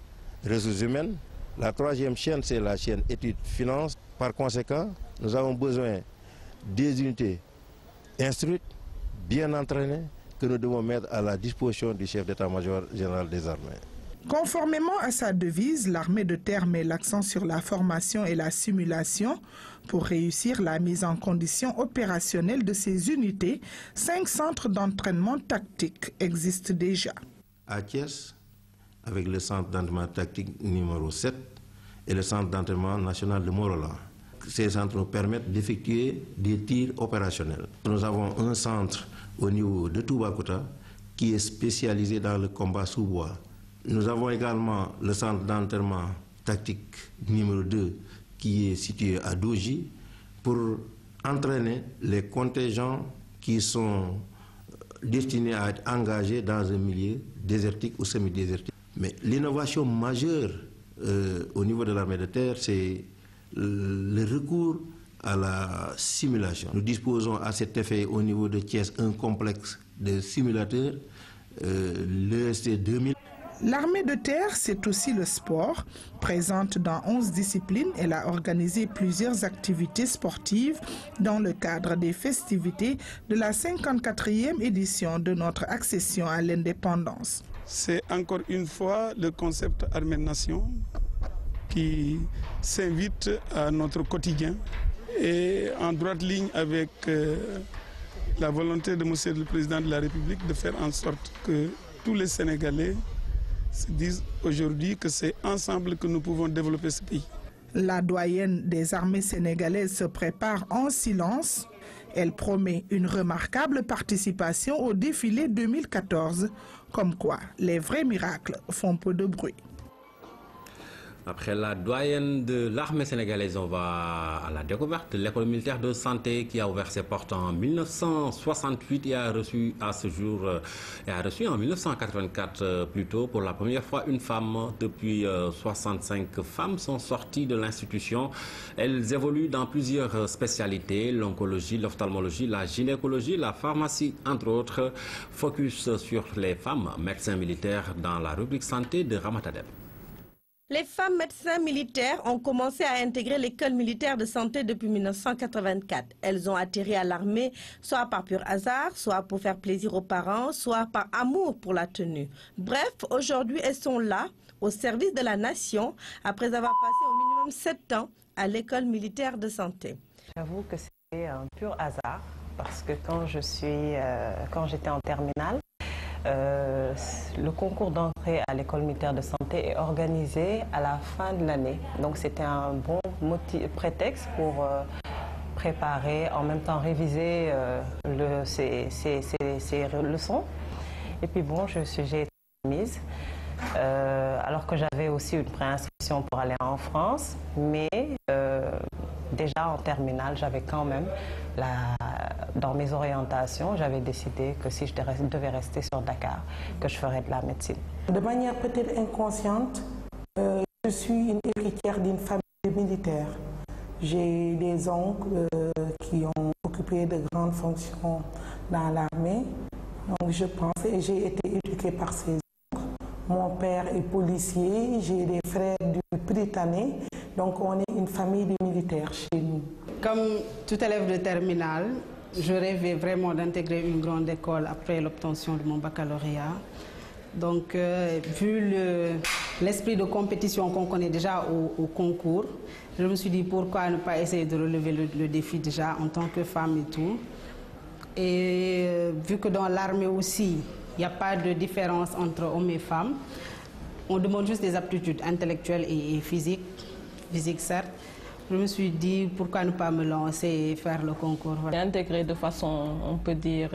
ressources humaines. La troisième chaîne, c'est la chaîne études-finances. Par conséquent, nous avons besoin des unités instruites, bien entraînées, que nous devons mettre à la disposition du chef d'état-major général des armées. Conformément à sa devise, l'armée de terre met l'accent sur la formation et la simulation. Pour réussir la mise en condition opérationnelle de ces unités, 5 centres d'entraînement tactique existent déjà. À Thiès, avec le centre d'entraînement tactique numéro 7 et le centre d'entraînement national de Morolan. Ces centres nous permettent d'effectuer des tirs opérationnels. Nous avons un centre au niveau de Toubacouta qui est spécialisé dans le combat sous bois. Nous avons également le centre d'entraînement tactique numéro 2 qui est situé à Douji pour entraîner les contingents qui sont destinés à être engagés dans un milieu désertique ou semi-désertique. Mais l'innovation majeure au niveau de l'armée de terre, c'est le recours à la simulation. Nous disposons à cet effet au niveau de Thiès un complexe de simulateurs, l'EST 2000. L'armée de terre, c'est aussi le sport. Présente dans 11 disciplines, elle a organisé plusieurs activités sportives dans le cadre des festivités de la 54e édition de notre accession à l'indépendance. C'est encore une fois le concept Armée-Nation qui s'invite à notre quotidien et en droite ligne avec la volonté de Monsieur le Président de la République de faire en sorte que tous les Sénégalais se disent aujourd'hui que c'est ensemble que nous pouvons développer ce pays. La doyenne des armées sénégalaises se prépare en silence. Elle promet une remarquable participation au défilé 2014, comme quoi les vrais miracles font peu de bruit. Après la doyenne de l'armée sénégalaise, on va à la découverte de l'école militaire de santé qui a ouvert ses portes en 1968 et a reçu à ce jour, en 1984 plutôt, pour la première fois une femme. Depuis 65 femmes sont sorties de l'institution. Elles évoluent dans plusieurs spécialités, l'oncologie, l'ophtalmologie, la gynécologie, la pharmacie, entre autres. Focus sur les femmes médecins militaires dans la rubrique santé de Ramatadeb. Les femmes médecins militaires ont commencé à intégrer l'école militaire de santé depuis 1984. Elles ont atterri à l'armée, soit par pur hasard, soit pour faire plaisir aux parents, soit par amour pour la tenue. Bref, aujourd'hui, elles sont là, au service de la nation, après avoir passé au minimum 7 ans à l'école militaire de santé. J'avoue que c'était un pur hasard, parce que quand j'étais en terminale, le concours d'entrée à l'école militaire de santé est organisé à la fin de l'année. Donc c'était un bon prétexte pour préparer, en même temps réviser ces leçons. Et puis bon, j'ai été admise, alors que j'avais aussi une préinscription pour aller en France, mais déjà en terminale, j'avais quand même, dans mes orientations, j'avais décidé que si je devais rester sur Dakar, que je ferais de la médecine. De manière peut-être inconsciente, je suis une héritière d'une famille militaire. J'ai des oncles qui ont occupé de grandes fonctions dans l'armée. Donc je pense, et j'ai été éduquée par ces oncles. Mon père est policier, j'ai des frères du Britannique. Donc on est une famille de militaires chez nous. Comme tout élève de terminale, je rêvais vraiment d'intégrer une grande école après l'obtention de mon baccalauréat. Donc vu l'esprit de compétition qu'on connaît déjà au concours, je me suis dit pourquoi ne pas essayer de relever le défi déjà en tant que femme et tout. Et vu que dans l'armée aussi, il n'y a pas de différence entre hommes et femmes, on demande juste des aptitudes intellectuelles et physiques certes. Je me suis dit pourquoi ne pas me lancer et faire le concours. J'ai intégré de façon, on peut dire,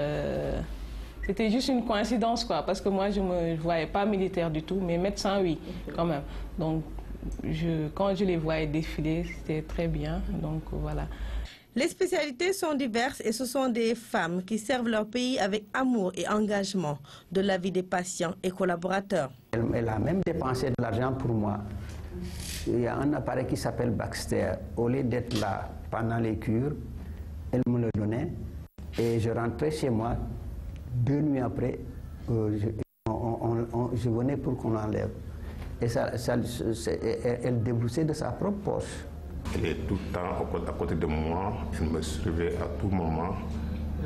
c'était juste une coïncidence quoi, parce que moi je ne me voyais pas militaire du tout, mais médecin oui, quand même. Donc quand je les voyais défiler, c'était très bien, donc voilà. Les spécialités sont diverses et ce sont des femmes qui servent leur pays avec amour et engagement de la vie des patients et collaborateurs. Elle a même dépensé de l'argent pour moi. Il y a un appareil qui s'appelle Baxter. Au lieu d'être là pendant les cures, elle me le donnait et je rentrais chez moi. 2 nuits après, je venais pour qu'on l'enlève. Et elle déboursait de sa propre poche. Elle est tout le temps à côté de moi. Elle me suivait à tout moment.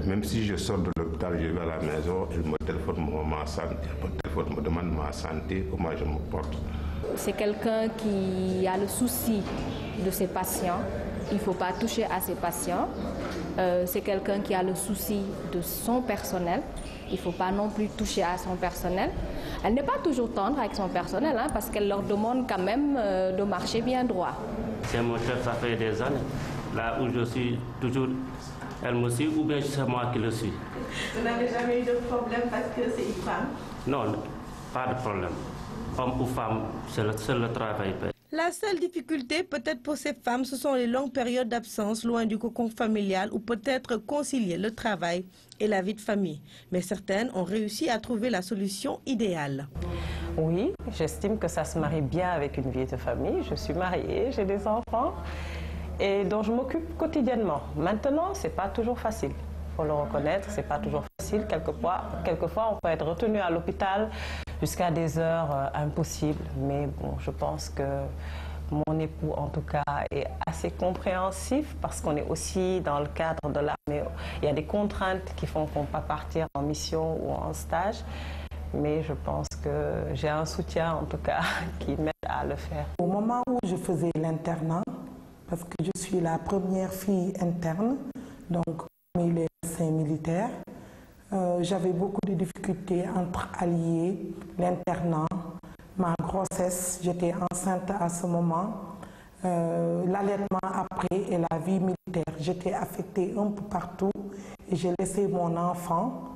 Même si je sors de l'hôpital, je vais à la maison, elle me téléphone ma santé, elle me demande ma santé, comment je me porte. C'est quelqu'un qui a le souci de ses patients. Il ne faut pas toucher à ses patients. C'est quelqu'un qui a le souci de son personnel. Il ne faut pas non plus toucher à son personnel. Elle n'est pas toujours tendre avec son personnel, hein, parce qu'elle leur demande quand même de marcher bien droit. C'est mon chef, ça fait des années. Là où je suis toujours, elle me suit ou bien c'est moi qui le suis. Vous n'avez jamais eu de problème parce que c'est une femme? Non, pas de problème. Homme ou femme, c'est le travail. La seule difficulté peut-être pour ces femmes, ce sont les longues périodes d'absence loin du cocon familial ou peut-être concilier le travail et la vie de famille. Mais certaines ont réussi à trouver la solution idéale. Oui, j'estime que ça se marie bien avec une vie de famille. Je suis mariée, j'ai des enfants et dont je m'occupe quotidiennement. Maintenant, ce n'est pas toujours facile. Il faut le reconnaître, ce n'est pas toujours facile. Quelquefois, on peut être retenu à l'hôpital jusqu'à des heures impossibles. Mais bon, je pense que mon époux, en tout cas, est assez compréhensif parce qu'on est aussi dans le cadre de l'armée. Il y a des contraintes qui font qu'on ne peut pas partir en mission ou en stage. Mais je pense que j'ai un soutien, en tout cas, qui m'aide à le faire. Au moment où je faisais l'internat, parce que je suis la première fille interne, donc parmi les médecins militaires, j'avais beaucoup de difficultés entre allier l'internat, ma grossesse, j'étais enceinte à ce moment, l'allaitement après et la vie militaire. J'étais affectée un peu partout et j'ai laissé mon enfant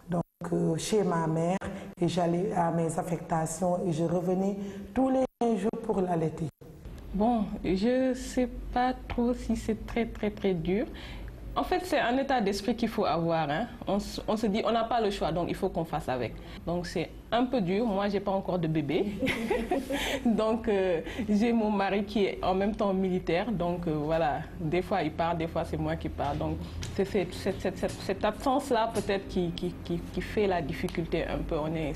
donc, chez ma mère et j'allais à mes affectations et je revenais tous les 15 jours pour l'allaiter. Bon, je ne sais pas trop si c'est très dur. En fait, c'est un état d'esprit qu'il faut avoir. Hein. On se dit, on n'a pas le choix, donc il faut qu'on fasse avec. Donc c'est un peu dur. Moi, je n'ai pas encore de bébé. Donc j'ai mon mari qui est en même temps militaire. Donc voilà, des fois il part, des fois c'est moi qui pars. Donc c'est cette absence-là peut-être qui fait la difficulté un peu. On est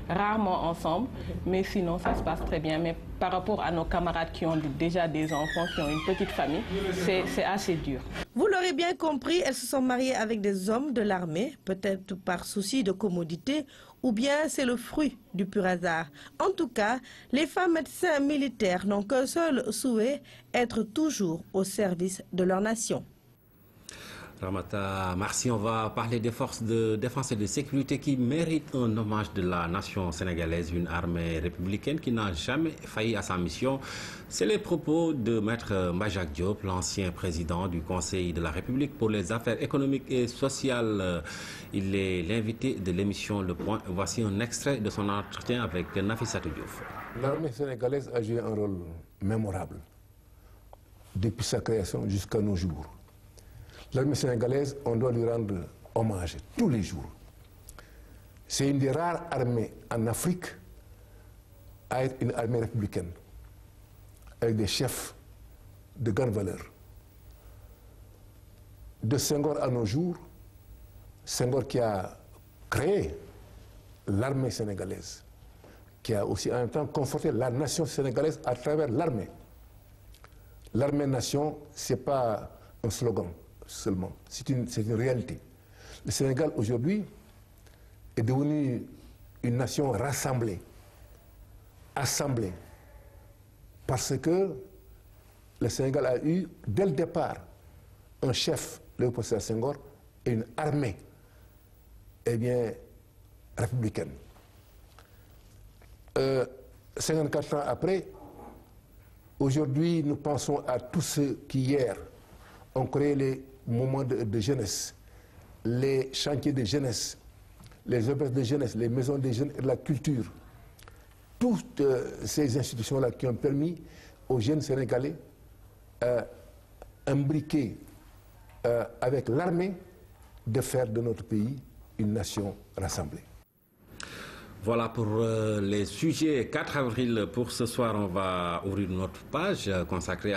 rarement ensemble, mais sinon ça se passe très bien. Mais par rapport à nos camarades qui ont déjà des enfants, qui ont une petite famille, c'est assez dur. Vous l'aurez bien compris, elles se sont mariées avec des hommes de l'armée, peut-être par souci de commodité, ou bien c'est le fruit du pur hasard. En tout cas, les femmes médecins militaires n'ont qu'un seul souhait, être toujours au service de leur nation. Ramata Marcy, on va parler des forces de défense et de sécurité qui méritent un hommage de la nation sénégalaise, une armée républicaine qui n'a jamais failli à sa mission. C'est les propos de Maître Mbajak Diop, l'ancien président du Conseil de la République pour les affaires économiques et sociales. Il est l'invité de l'émission Le Point. Voici un extrait de son entretien avec Nafissatou Diouf. L'armée sénégalaise a joué un rôle mémorable depuis sa création jusqu'à nos jours. L'armée sénégalaise, on doit lui rendre hommage tous les jours. C'est une des rares armées en Afrique à être une armée républicaine, avec des chefs de grande valeur. De Senghor à nos jours, Senghor qui a créé l'armée sénégalaise, qui a aussi en même temps conforté la nation sénégalaise à travers l'armée. L'armée-nation, ce n'est pas un slogan seulement, c'est une réalité. Le Sénégal aujourd'hui est devenu une nation rassemblée, assemblée, parce que le Sénégal a eu dès le départ un chef, Léopold Sédar Senghor, et une armée, eh bien, républicaine. 54 ans après, aujourd'hui, nous pensons à tous ceux qui hier ont créé les moments de jeunesse, les chantiers de jeunesse, les auberges de jeunesse, les maisons des jeunes et de la culture. Toutes ces institutions-là qui ont permis aux jeunes Sénégalais imbriqués avec l'armée de faire de notre pays une nation rassemblée. Voilà pour les sujets. 4 avril, pour ce soir, on va ouvrir notre page consacrée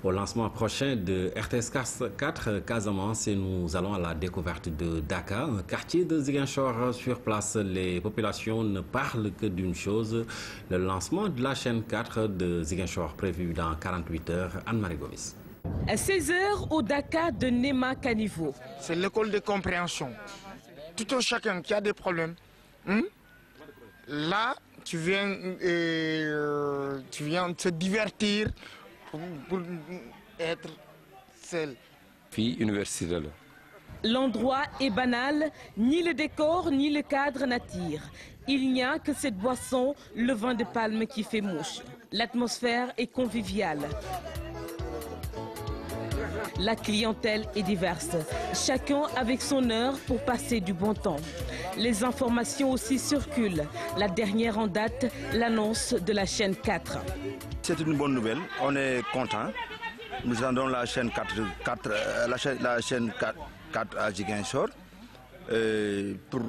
au lancement prochain de RTS 4 Casamance et nous allons à la découverte de Dakar, un quartier de Ziguinchor. Sur place, les populations ne parlent que d'une chose, le lancement de la chaîne 4 de Ziguinchor prévu dans 48 heures. Anne-Marie Gomis. À 16h au Dakar de Nema Caniveau. C'est l'école de compréhension. Tout un chacun qui a des problèmes, là, tu viens te divertir pour être seul. Fille universitaire. L'endroit est banal, ni le décor ni le cadre n'attirent. Il n'y a que cette boisson, le vin de palme qui fait mouche. L'atmosphère est conviviale. La clientèle est diverse, chacun avec son heure pour passer du bon temps. Les informations aussi circulent. La dernière en date, l'annonce de la chaîne 4. C'est une bonne nouvelle, on est content. Nous attendons la chaîne 4 à Ziguinchor pour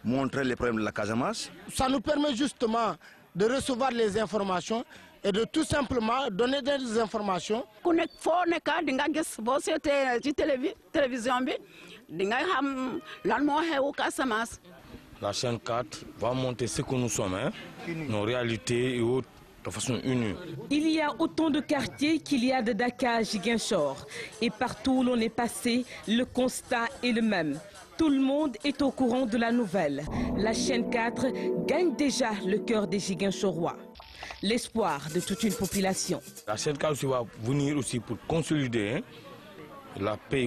montrer les problèmes de la Casamance. Ça nous permet justement de recevoir les informations et de tout simplement donner des informations. La chaîne 4 va montrer ce que nous sommes, nos réalités et autres de façon unie. Il y a autant de quartiers qu'il y a de Dakar à Ziguinchor. Et partout où l'on est passé, le constat est le même. Tout le monde est au courant de la nouvelle. La chaîne 4 gagne déjà le cœur des Ziguinchorois. L'espoir de toute une population. La chaîne 4 aussi va venir aussi pour consolider la paix.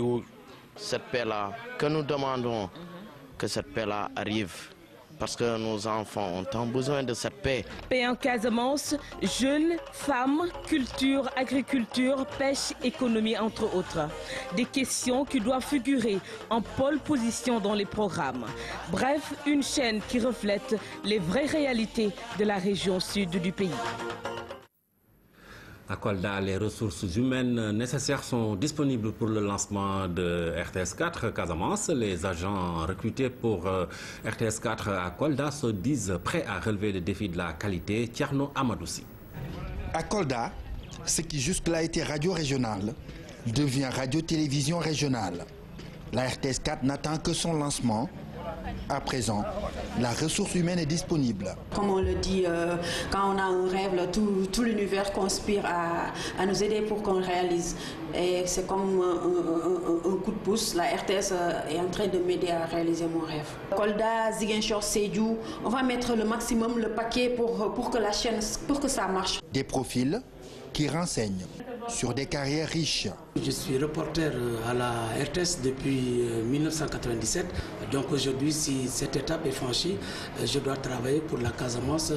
Cette paix-là, que nous demandons que cette paix-là arrive. Parce que nos enfants ont tant besoin de cette paix. Paix en Casamance, jeunes, femmes, culture, agriculture, pêche, économie, entre autres. Des questions qui doivent figurer en pole position dans les programmes. Bref, une chaîne qui reflète les vraies réalités de la région sud du pays. À Kolda, les ressources humaines nécessaires sont disponibles pour le lancement de RTS 4 Casamance. Les agents recrutés pour RTS 4 à Kolda se disent prêts à relever le défi de la qualité. Tierno Amadoussi. À Kolda, ce qui jusque-là était radio régionale devient radio-télévision régionale. La RTS 4 n'attend que son lancement. À présent, la ressource humaine est disponible. Comme on le dit, quand on a un rêve, tout l'univers conspire à nous aider pour qu'on réalise. Et c'est comme un coup de pouce. La RTS est en train de m'aider à réaliser mon rêve. Kolda, Ziguinchor, Sédhiou, on va mettre le maximum, le paquet pour que la chaîne, pour que ça marche. Des profils qui renseignent sur des carrières riches. Je suis reporter à la RTS depuis 1997. Donc aujourd'hui, si cette étape est franchie, je dois travailler pour la Casamance.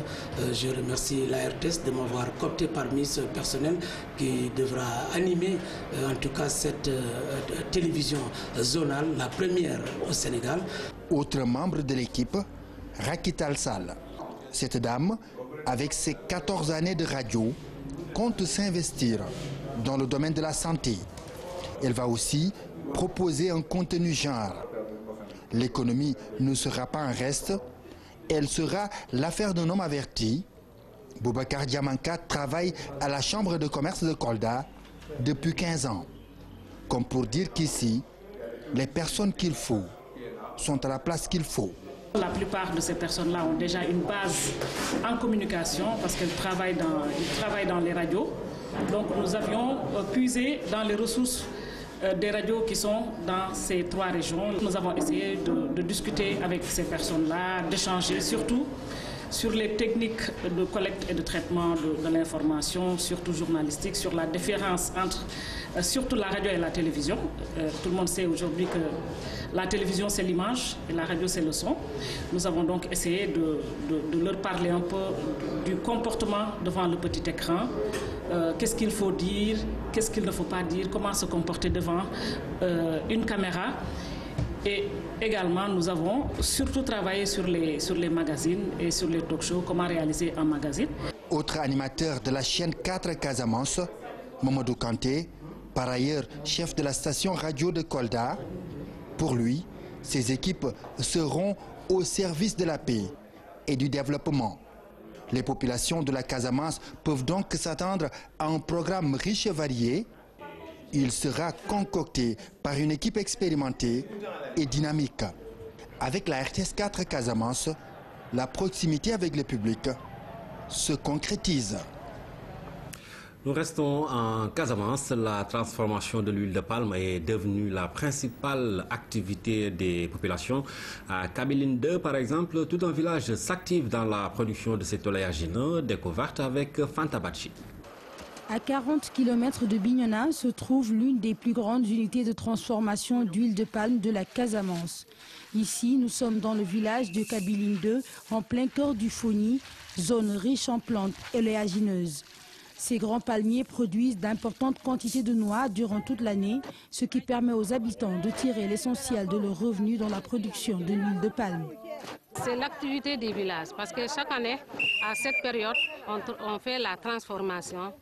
Je remercie la RTS de m'avoir coopté parmi ce personnel qui devra animer en tout cas cette télévision zonale, la première au Sénégal. Autre membre de l'équipe, Rakital Sall. Cette dame, avec ses 14 années de radio, compte s'investir dans le domaine de la santé. Elle va aussi proposer un contenu genre. L'économie ne sera pas un reste, elle sera l'affaire d'un homme averti. Boubacar Diamanka travaille à la Chambre de commerce de Kolda depuis 15 ans. Comme pour dire qu'ici, les personnes qu'il faut sont à la place qu'il faut. La plupart de ces personnes-là ont déjà une base en communication parce qu'elles travaillent dans les radios. Donc nous avions puisé dans les ressources des radios qui sont dans ces 3 régions. Nous avons essayé de discuter avec ces personnes-là, d'échanger surtout sur les techniques de collecte et de traitement de l'information, surtout journalistique, sur la différence entre surtout la radio et la télévision. Tout le monde sait aujourd'hui que la télévision c'est l'image et la radio c'est le son. Nous avons donc essayé de leur parler un peu du comportement devant le petit écran. Qu'est-ce qu'il faut dire, qu'est-ce qu'il ne faut pas dire, comment se comporter devant une caméra. Et également, nous avons surtout travaillé sur les magazines et sur les talk-shows, comment réaliser un magazine. Autre animateur de la chaîne 4 Casamance, Mamadou Kanté, par ailleurs chef de la station radio de Kolda. Pour lui, ses équipes seront au service de la paix et du développement. Les populations de la Casamance peuvent donc s'attendre à un programme riche et varié. Il sera concocté par une équipe expérimentée et dynamique. Avec la RTS 4 Casamance, la proximité avec le public se concrétise. Nous restons en Casamance. La transformation de l'huile de palme est devenue la principale activité des populations. À Kabiline 2, par exemple, tout un village s'active dans la production de cet oléagineux, découverte avec Fantabachi. À 40 km de Bignona se trouve l'une des plus grandes unités de transformation d'huile de palme de la Casamance. Ici, nous sommes dans le village de Kabiline 2, en plein cœur du Foni, zone riche en plantes oléagineuses. Ces grands palmiers produisent d'importantes quantités de noix durant toute l'année, ce qui permet aux habitants de tirer l'essentiel de leurs revenus dans la production de l'huile de palme. C'est l'activité du village parce que chaque année, à cette période, on fait la transformation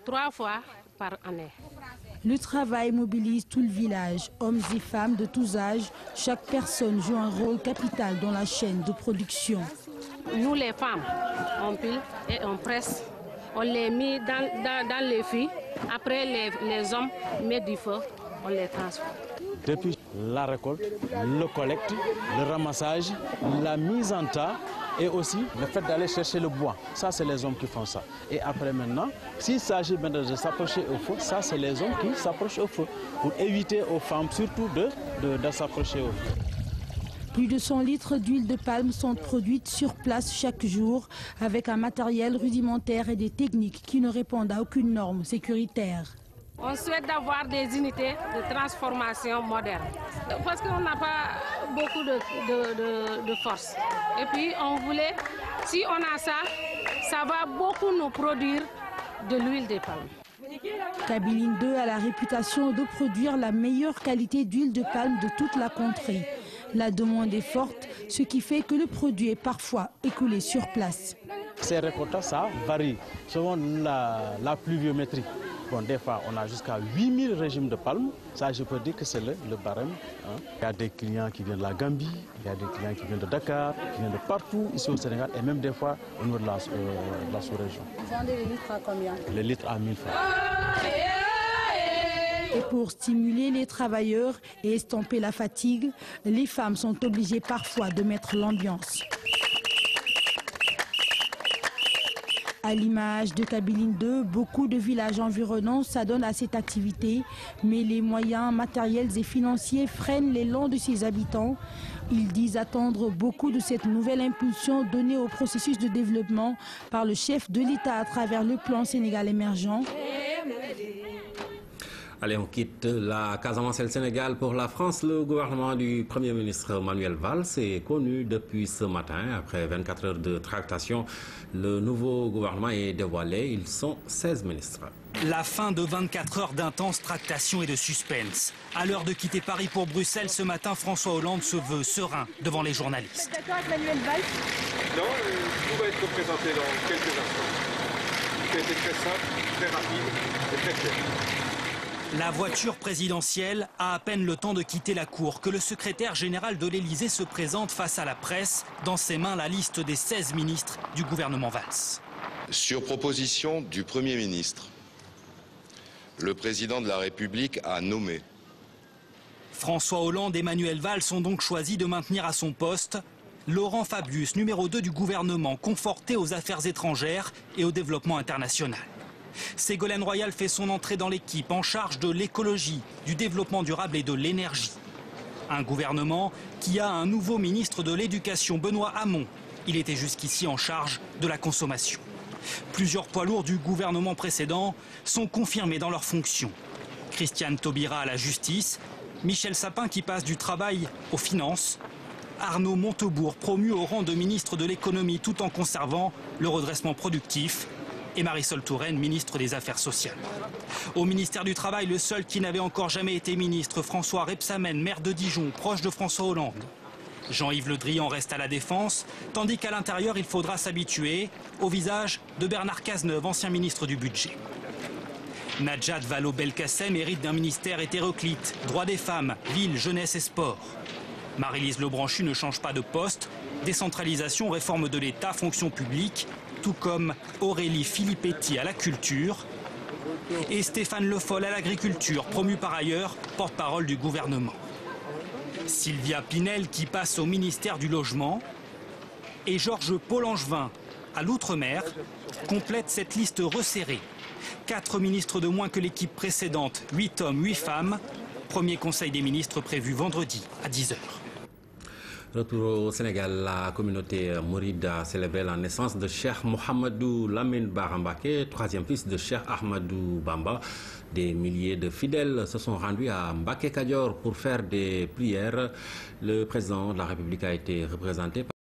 3 fois par année. Le travail mobilise tout le village, hommes et femmes de tous âges. Chaque personne joue un rôle capital dans la chaîne de production. Nous les femmes, on pile et on presse. On les met dans les fûts. Après, les hommes mettent du feu, on les transforme. Depuis la récolte, le collecte, le ramassage, la mise en tas et aussi le fait d'aller chercher le bois. Ça, c'est les hommes qui font ça. Et après maintenant, s'il s'agit maintenant de s'approcher au feu, ça, c'est les hommes qui s'approchent au feu pour éviter aux femmes surtout de s'approcher au feu. Plus de 100 litres d'huile de palme sont produites sur place chaque jour avec un matériel rudimentaire et des techniques qui ne répondent à aucune norme sécuritaire. On souhaite d'avoir des unités de transformation modernes parce qu'on n'a pas beaucoup de force. Et puis on voulait, si on a ça, ça va beaucoup nous produire de l'huile de palme. Kabiline 2 a la réputation de produire la meilleure qualité d'huile de palme de toute la contrée. La demande est forte, ce qui fait que le produit est parfois écoulé sur place. Ces récoltes, ça varie selon la pluviométrie. Bon, des fois, on a jusqu'à 8000 régimes de palme. Ça, je peux dire que c'est le barème. Il y a des clients qui viennent de la Gambie, il y a des clients qui viennent de Dakar, qui viennent de partout ici au Sénégal et même des fois au niveau de la sous-région. Vous vendez les litres à combien? Les litres à 1000 francs. Et pour stimuler les travailleurs et estomper la fatigue, les femmes sont obligées parfois de mettre l'ambiance. À l'image de Kabiline 2, beaucoup de villages environnants s'adonnent à cette activité, mais les moyens matériels et financiers freinent l'élan de ses habitants. Ils disent attendre beaucoup de cette nouvelle impulsion donnée au processus de développement par le chef de l'État à travers le plan Sénégal émergent. Allez, on quitte la Casamance et le Sénégal pour la France. Le gouvernement du Premier ministre Manuel Valls est connu depuis ce matin. Après 24 heures de tractation, le nouveau gouvernement est dévoilé. Ils sont 16 ministres. La fin de 24 heures d'intense tractation et de suspense. À l'heure de quitter Paris pour Bruxelles, ce matin, François Hollande se veut serein devant les journalistes. Vous êtes d'accord avec Manuel Valls? Non, tout va être présenté dans quelques instants. C'est très simple, très rapide et très clair. La voiture présidentielle a à peine le temps de quitter la cour que le secrétaire général de l'Élysée se présente face à la presse. Dans ses mains, la liste des 16 ministres du gouvernement Valls. Sur proposition du Premier ministre, le président de la République a nommé. François Hollande et Manuel Valls ont donc choisi de maintenir à son poste Laurent Fabius, numéro 2 du gouvernement, conforté aux affaires étrangères et au développement international. Ségolène Royal fait son entrée dans l'équipe en charge de l'écologie, du développement durable et de l'énergie. Un gouvernement qui a un nouveau ministre de l'Éducation, Benoît Hamon. Il était jusqu'ici en charge de la consommation. Plusieurs poids lourds du gouvernement précédent sont confirmés dans leurs fonctions. Christiane Taubira à la justice, Michel Sapin qui passe du travail aux finances, Arnaud Montebourg promu au rang de ministre de l'économie tout en conservant le redressement productif, et Marisol Touraine, ministre des Affaires sociales. Au ministère du Travail, le seul qui n'avait encore jamais été ministre, François Rebsamen, maire de Dijon, proche de François Hollande. Jean-Yves Le Drian reste à la Défense, tandis qu'à l'intérieur, il faudra s'habituer au visage de Bernard Cazeneuve, ancien ministre du Budget. Najat Vallaud-Belkacem hérite d'un ministère hétéroclite, droits des femmes, ville, jeunesse et sport. Marie-Lise Lebranchu ne change pas de poste, décentralisation, réforme de l'État, fonction publique, tout comme Aurélie Filippetti à la culture et Stéphane Le Foll à l'agriculture, promu par ailleurs porte-parole du gouvernement. Sylvia Pinel qui passe au ministère du Logement et Georges Paul-Angevin à l'Outre-mer complètent cette liste resserrée. 4 ministres de moins que l'équipe précédente, 8 hommes, 8 femmes. Premier conseil des ministres prévu vendredi à 10h. Retour au Sénégal, la communauté mouride a célébré la naissance de Cheikh Mohamedou Lamine Bara Mbacké, troisième fils de Cheikh Ahmadou Bamba. Des milliers de fidèles se sont rendus à Mbacké Kadior pour faire des prières. Le président de la République a été représenté par